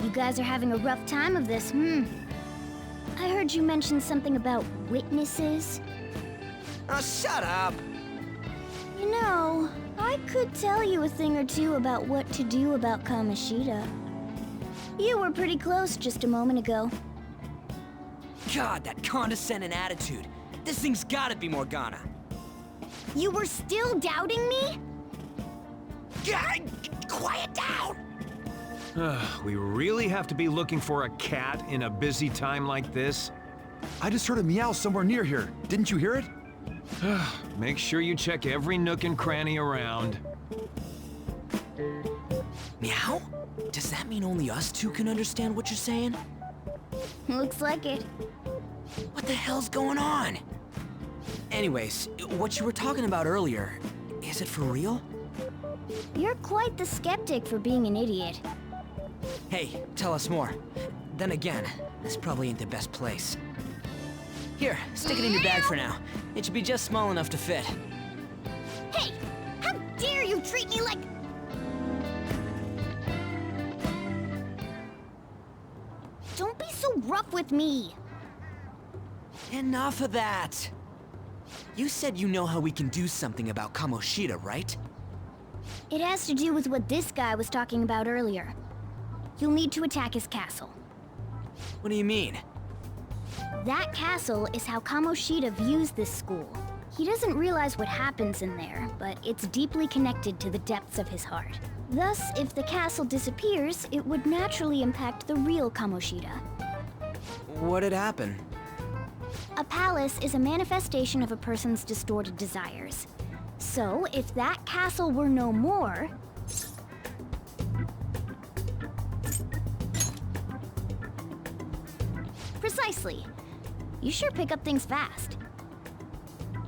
You guys are having a rough time of this, I heard you mention something about witnesses. Oh, shut up! You know, I could tell you a thing or two about what to do about Kamoshida. You were pretty close just a moment ago. God, that condescending attitude. This thing's gotta be Morgana. You were still doubting me? God, quiet down! We really have to be looking for a cat in a busy time like this? I just heard a meow somewhere near here. Didn't you hear it? Make sure you check every nook and cranny around. Meow? Does that mean only us two can understand what you're saying? Looks like it. What the hell's going on? Anyways, what you were talking about earlier, is it for real? You're quite the skeptic for being an idiot. Hey, tell us more. Then again, this probably ain't the best place. Here, stick it in your bag for now. It should be just small enough to fit. Hey! How dare you treat me like... Don't be so rough with me! Enough of that! You said you know how we can do something about Kamoshida, right? It has to do with what this guy was talking about earlier. You'll need to attack his castle. What do you mean? That castle is how Kamoshida views this school. He doesn't realize what happens in there, but it's deeply connected to the depths of his heart. Thus, if the castle disappears, it would naturally impact the real Kamoshida. What'd happen? A palace is a manifestation of a person's distorted desires. So, if that castle were no more... Precisely. You sure pick up things fast.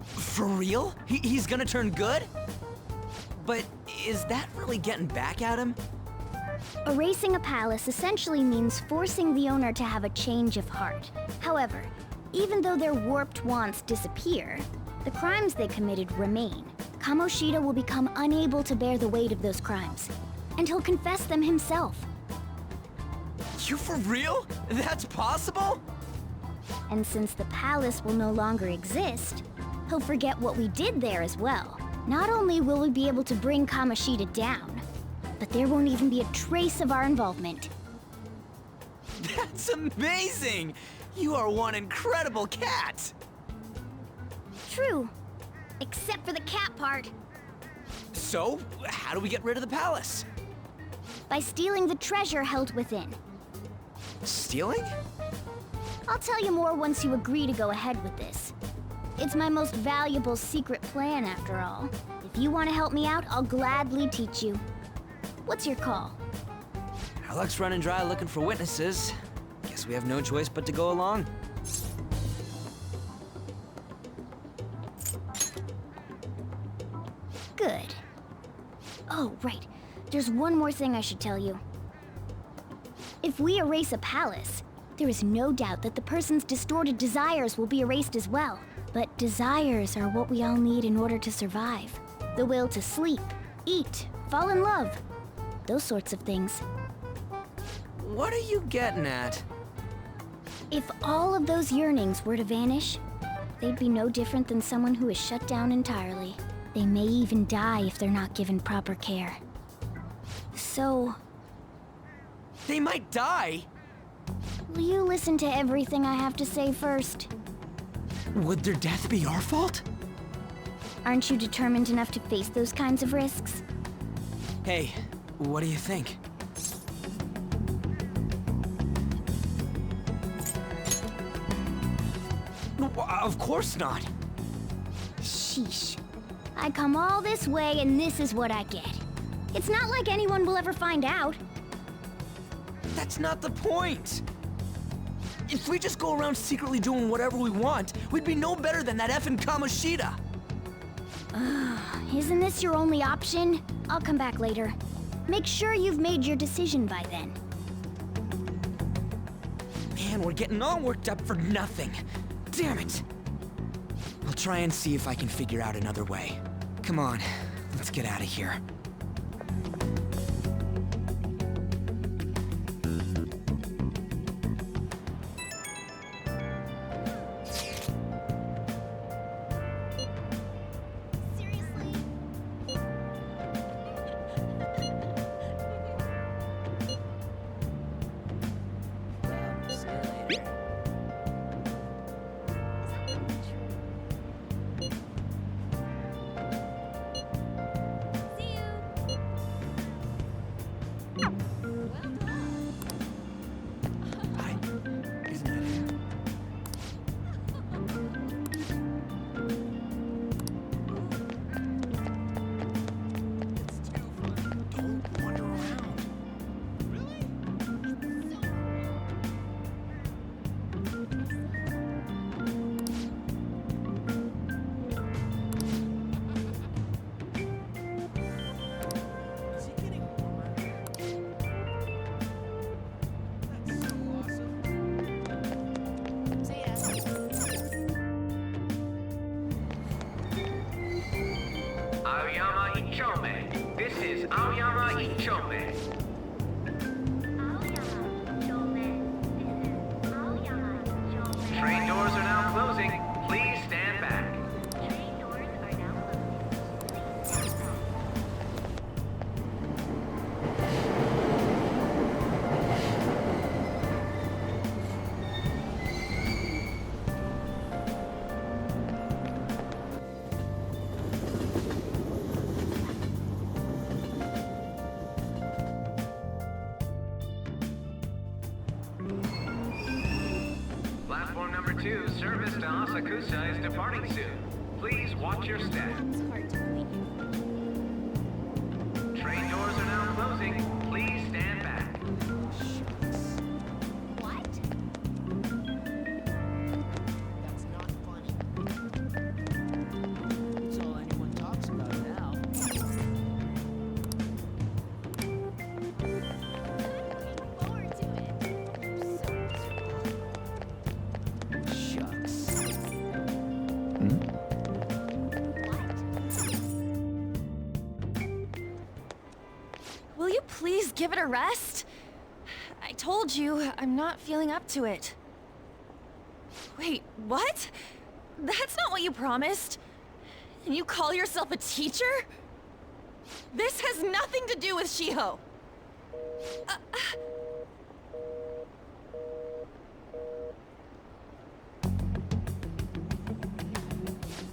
For real? He's gonna turn good? But is that really getting back at him? Erasing a palace essentially means forcing the owner to have a change of heart. However, even though their warped wants disappear, the crimes they committed remain. Kamoshida will become unable to bear the weight of those crimes, and he'll confess them himself. You for real? That's possible? And since the palace will no longer exist, he'll forget what we did there as well. Not only will we be able to bring Kamoshida down, but there won't even be a trace of our involvement. That's amazing! You are one incredible cat! True. Except for the cat part. So, how do we get rid of the palace? By stealing the treasure held within. Stealing? I'll tell you more once you agree to go ahead with this. It's my most valuable secret plan, after all. If you want to help me out, I'll gladly teach you. What's your call? Our luck's running dry looking for witnesses. Guess we have no choice but to go along. Good. Oh, right. There's one more thing I should tell you. If we erase a palace, there is no doubt that the person's distorted desires will be erased as well. But desires are what we all need in order to survive. The will to sleep, eat, fall in love. Those sorts of things. What are you getting at? If all of those yearnings were to vanish, they'd be no different than someone who is shut down entirely. They may even die if they're not given proper care. So... They might die? Will you listen to everything I have to say first? Would their death be our fault? Aren't you determined enough to face those kinds of risks? Hey, what do you think? Of course not. Sheesh. I come all this way and this is what I get. It's not like anyone will ever find out. That's not the point. If we just go around secretly doing whatever we want, we'd be no better than that effing Kamoshida. Isn't this your only option? I'll come back later. Make sure you've made your decision by then. Man, we're getting all worked up for nothing. Damn it! I'll try and see if I can figure out another way. Come on, let's get out of here. Aoyama Ichome. This is Aoyama Ichome. Train doors are now closing. Please stand back. Platform number 2, service to Asakusa is departing soon. Please watch your step. Train doors are now closing. Please stand back. That's all anyone talks about now. Will you please give it a rest? I told you, I'm not feeling up to it. Wait, what? That's not what you promised. And you call yourself a teacher? This has nothing to do with Shiho.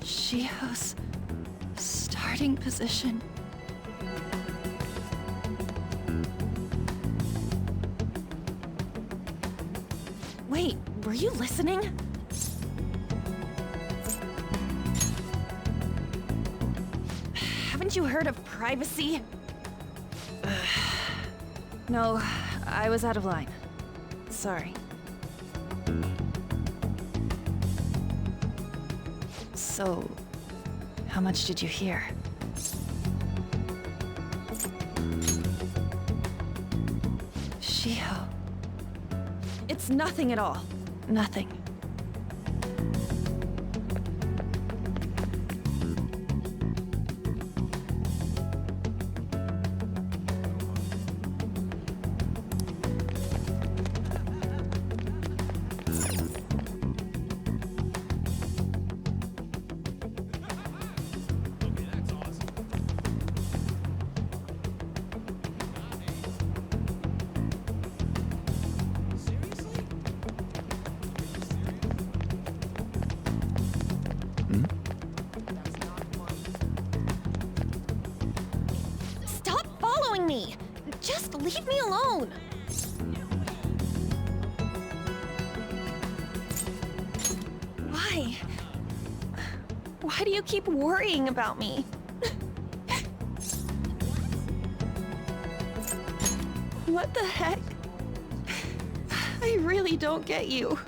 Shiho's starting position. Wait, were you listening? Haven't you heard of privacy? No, I was out of line. Sorry. So, how much did you hear? Shiho. It's nothing at all. Nothing. Stop following me! Just leave me alone! Why? Why do you keep worrying about me? What the heck? I really don't get you.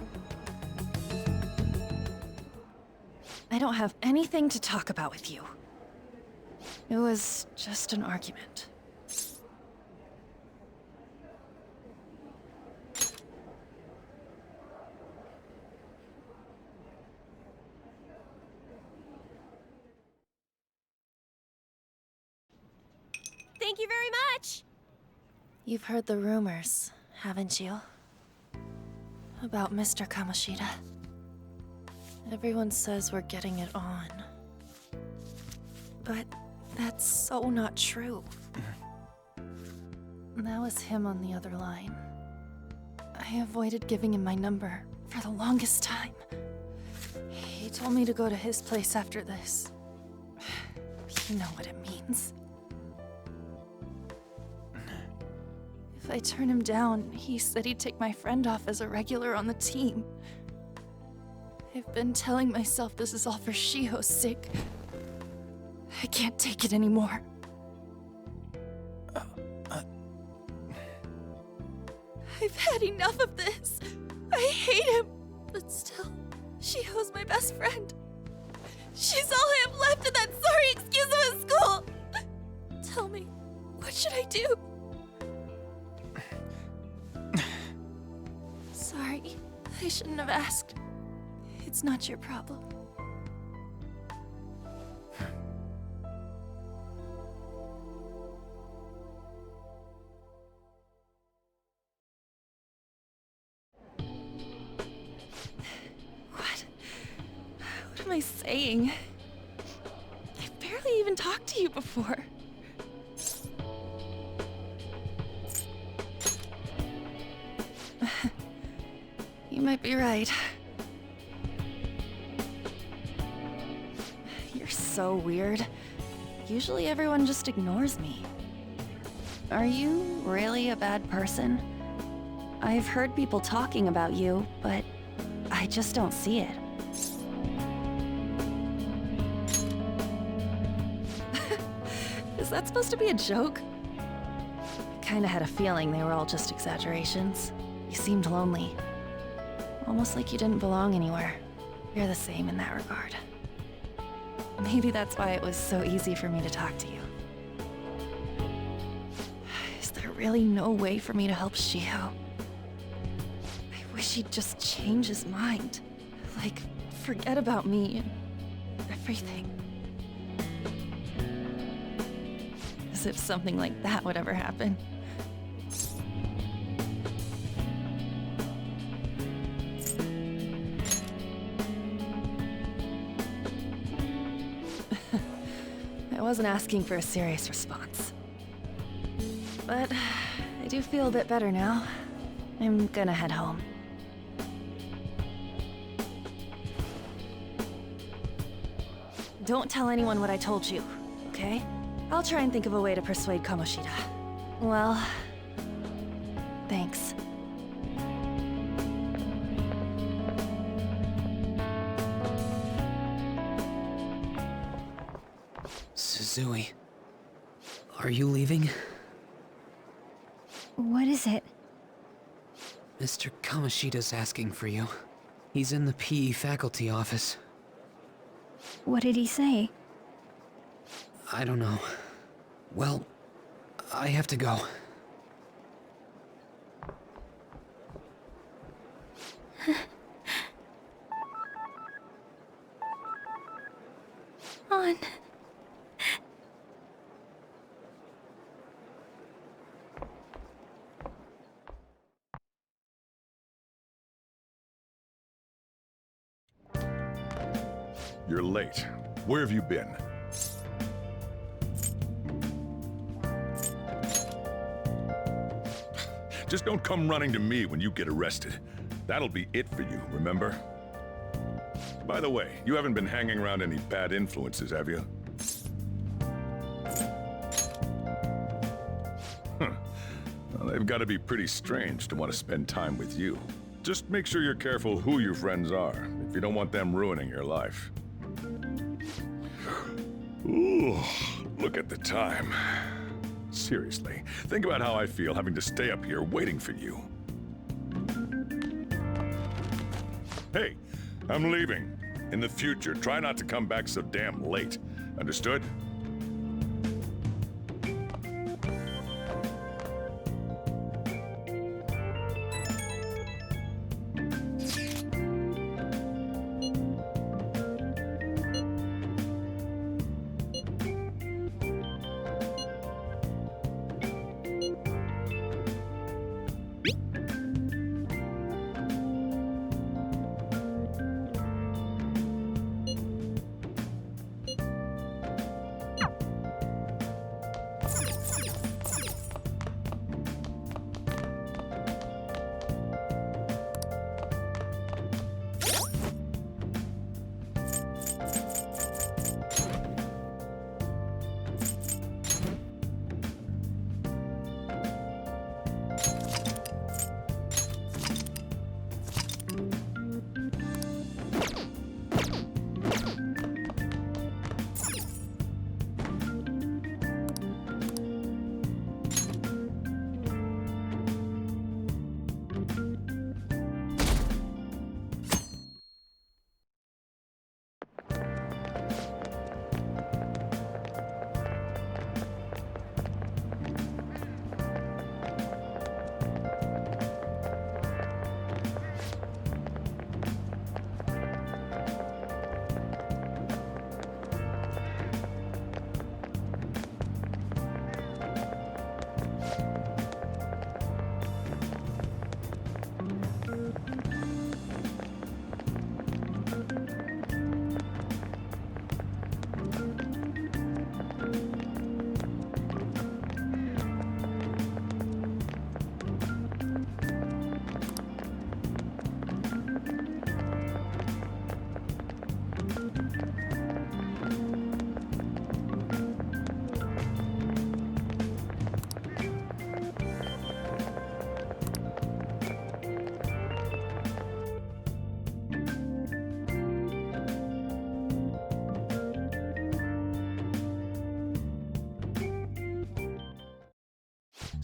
I don't have anything to talk about with you. It was just an argument. Thank you very much! You've heard the rumors, haven't you? About Mr. Kamoshida. Everyone says we're getting it on. But that's so not true. That was him on the other line. I avoided giving him my number for the longest time. He told me to go to his place after this. You know what it means. If I turn him down, he said he'd take my friend off as a regular on the team. I've been telling myself this is all for Shiho's sake. I can't take it anymore. I've had enough of this. I hate him. But still, Shiho's my best friend. She's all I have left in that sorry excuse of a school. Tell me, what should I do? Sorry, I shouldn't have asked. It's not your problem. What am I saying? I've barely even talked to you before. You might be right. You're so weird. Usually everyone just ignores me. Are you really a bad person? I've heard people talking about you, but I just don't see it. Is that supposed to be a joke? Kinda had a feeling they were all just exaggerations. You seemed lonely. Almost like you didn't belong anywhere. You're the same in that regard. Maybe that's why it was so easy for me to talk to you. Is there really no way for me to help Shiho? I wish he'd just change his mind. Like, forget about me and everything. As if something like that would ever happen. I wasn't asking for a serious response. But I do feel a bit better now. I'm gonna head home. Don't tell anyone what I told you, okay? I'll try and think of a way to persuade Kamoshida. Well, thanks. Suzui, are you leaving? What is it? Mr. Kamoshida's asking for you. He's in the PE faculty office. What did he say? I don't know. Well, I have to go. On. You're late. Where have you been? Just don't come running to me when you get arrested. That'll be it for you, remember? By the way, you haven't been hanging around any bad influences, have you? Well, they've got to be pretty strange to want to spend time with you. Just make sure you're careful who your friends are, if you don't want them ruining your life. Ooh, look at the time. Seriously, think about how I feel having to stay up here waiting for you. Hey, I'm leaving. In the future, try not to come back so damn late. Understood?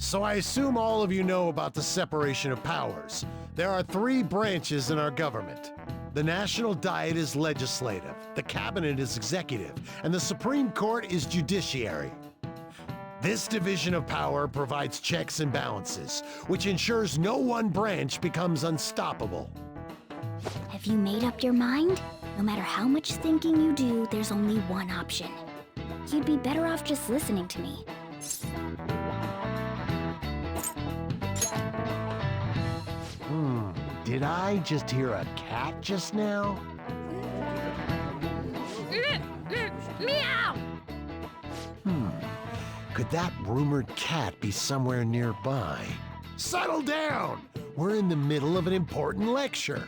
So I assume all of you know about the separation of powers. There are 3 branches in our government. The National Diet is legislative, the Cabinet is executive, and the Supreme Court is judiciary. This division of power provides checks and balances, which ensures no one branch becomes unstoppable. Have you made up your mind? No matter how much thinking you do, there's only one option. You'd be better off just listening to me. Did I just hear a cat just now? Meow! Could that rumored cat be somewhere nearby? Settle down! We're in the middle of an important lecture.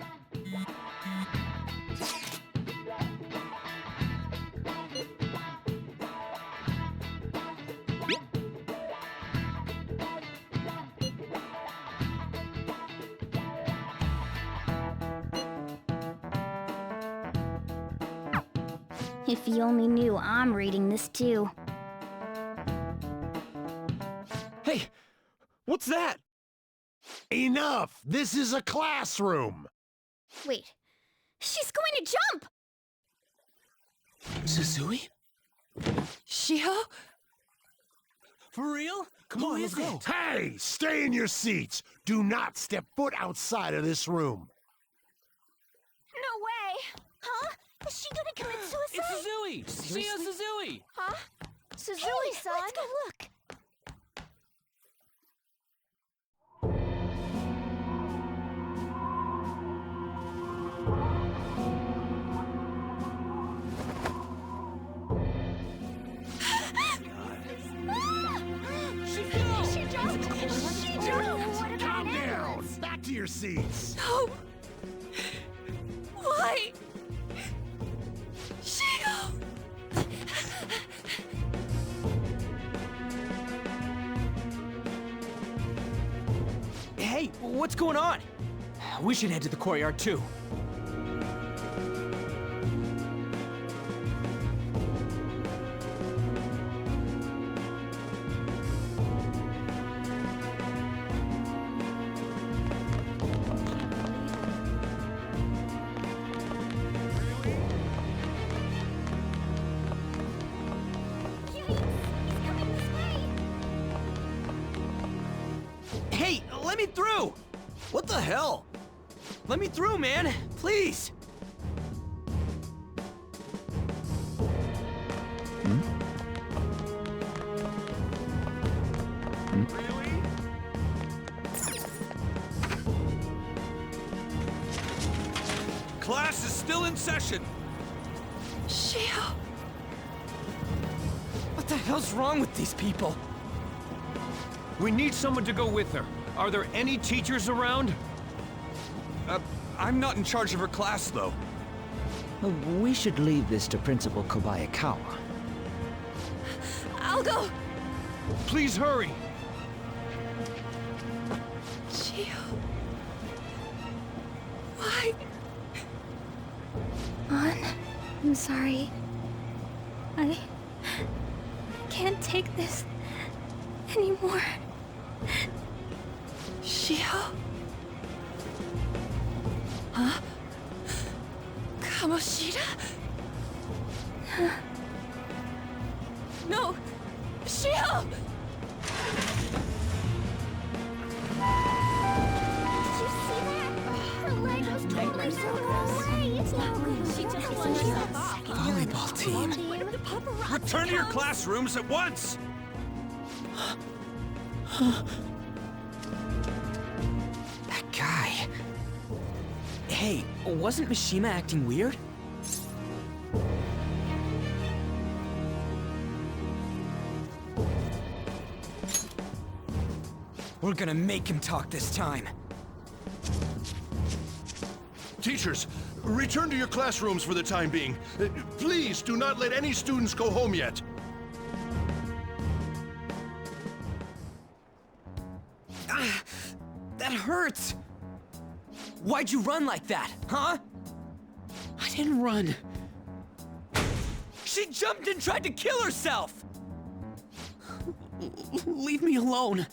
If you only knew I'm reading this too. Hey, what's that? Enough! This is a classroom! Wait, she's going to jump! Suzui? Shiho? For real? Come on, let's go. Hey, stay in your seats! Do not step foot outside of this room. No way! Huh? Is she gonna commit suicide? It's Suzui! Shio Suzui! Huh? Suzui-san? Let's go look. She jumped! Calm down! Back to your seats! No! Why? Shio! Hey, what's going on? We should head to the courtyard too. Hey, let me through! What the hell? Let me through, man! Please! Class is still in session. Shio! What the hell's wrong with these people? We need someone to go with her. Are there any teachers around? I'm not in charge of her class, though. We should leave this to Principal Kobayakawa. I'll go! Please hurry! Shio... Why? An, I'm sorry. I can't take this anymore. Shio? Huh? Kamoshida? No! Shio! Did you see that? Her leg was totally circled away. It's not good. She just won herself off. Volleyball team. Return to your classrooms at once! That guy. Hey, wasn't Mishima acting weird? We're gonna make him talk this time. Teachers, return to your classrooms for the time being. Please do not let any students go home yet. That hurts! Why'd you run like that, huh? I didn't run. She jumped and tried to kill herself! Leave me alone.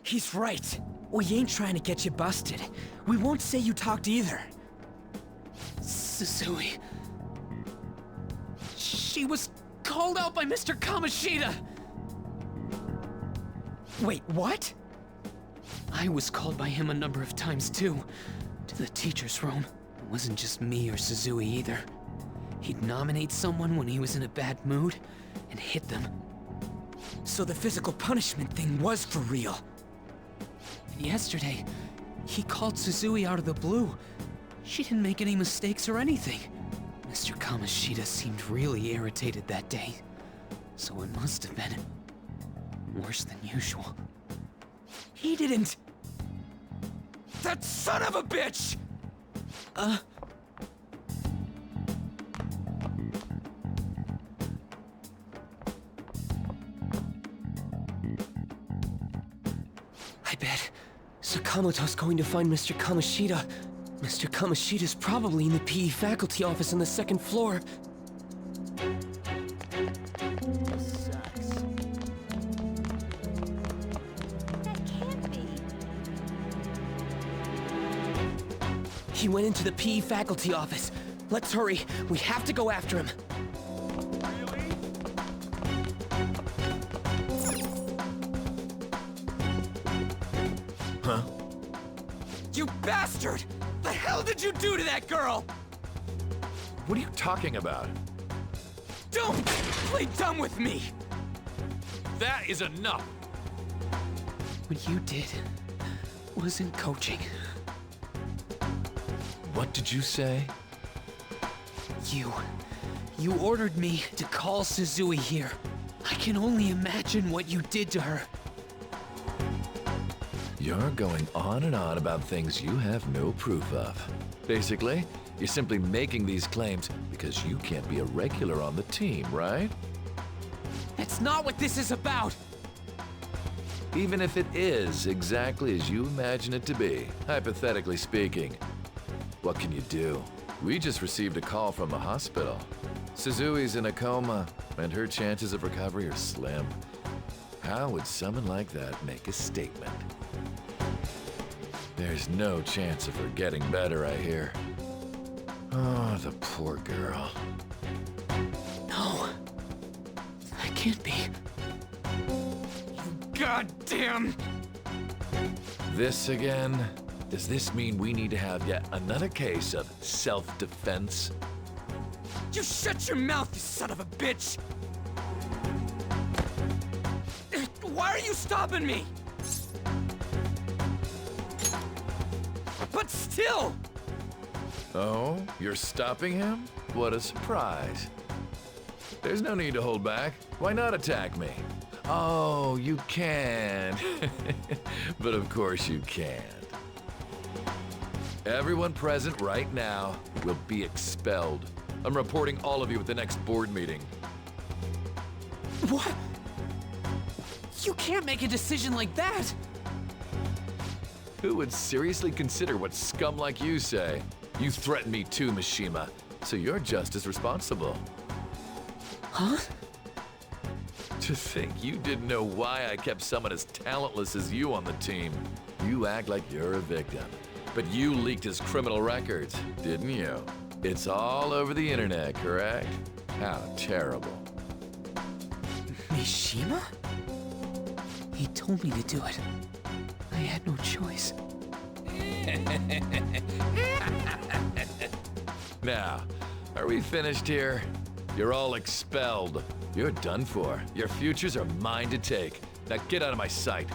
He's right. We ain't trying to get you busted. We won't say you talked either. Suzui. She was called out by Mr. Kamoshida! Wait, what? I was called by him a number of times too, to the teacher's room. It wasn't just me or Suzui either. He'd nominate someone when he was in a bad mood, and hit them. So the physical punishment thing was for real. Yesterday, he called Suzui out of the blue. She didn't make any mistakes or anything. Mr. Kamoshida seemed really irritated that day, so it must have been worse than usual. He didn't... That son of a bitch! I bet Sakamoto's going to find Mr. Kamoshida. Mr. Kamoshida's probably in the PE faculty office on the second floor. This sucks. That can't be. He went into the PE faculty office. Let's hurry. We have to go after him. Huh? You bastard! The hell did you do to that girl? What are you talking about? Don't play dumb with me! That is enough! What you did wasn't coaching. What did you say? You ordered me to call Suzui here. I can only imagine what you did to her. You're going on and on about things you have no proof of. Basically, you're simply making these claims because you can't be a regular on the team, right? That's not what this is about! Even if it is exactly as you imagine it to be, hypothetically speaking, what can you do? We just received a call from the hospital. Suzui's in a coma, and her chances of recovery are slim. How would someone like that make a statement? There's no chance of her getting better, I hear. Oh, the poor girl. No. That can't be. Goddamn! This again? Does this mean we need to have yet another case of self-defense? You shut your mouth, you son of a bitch! Why are you stopping me? But still! Oh, you're stopping him? What a surprise. There's no need to hold back. Why not attack me? Oh, you can. But of course you can't. Everyone present right now will be expelled. I'm reporting all of you at the next board meeting. What? You can't make a decision like that! Who would seriously consider what scum like you say? You threatened me too, Mishima, so you're just as responsible. Huh? To think you didn't know why I kept someone as talentless as you on the team. You act like you're a victim. But you leaked his criminal records, didn't you? It's all over the internet, correct? How terrible. Mishima? He told me to do it. I had no choice. Now, are we finished here? You're all expelled. You're done for. Your futures are mine to take. Now get out of my sight.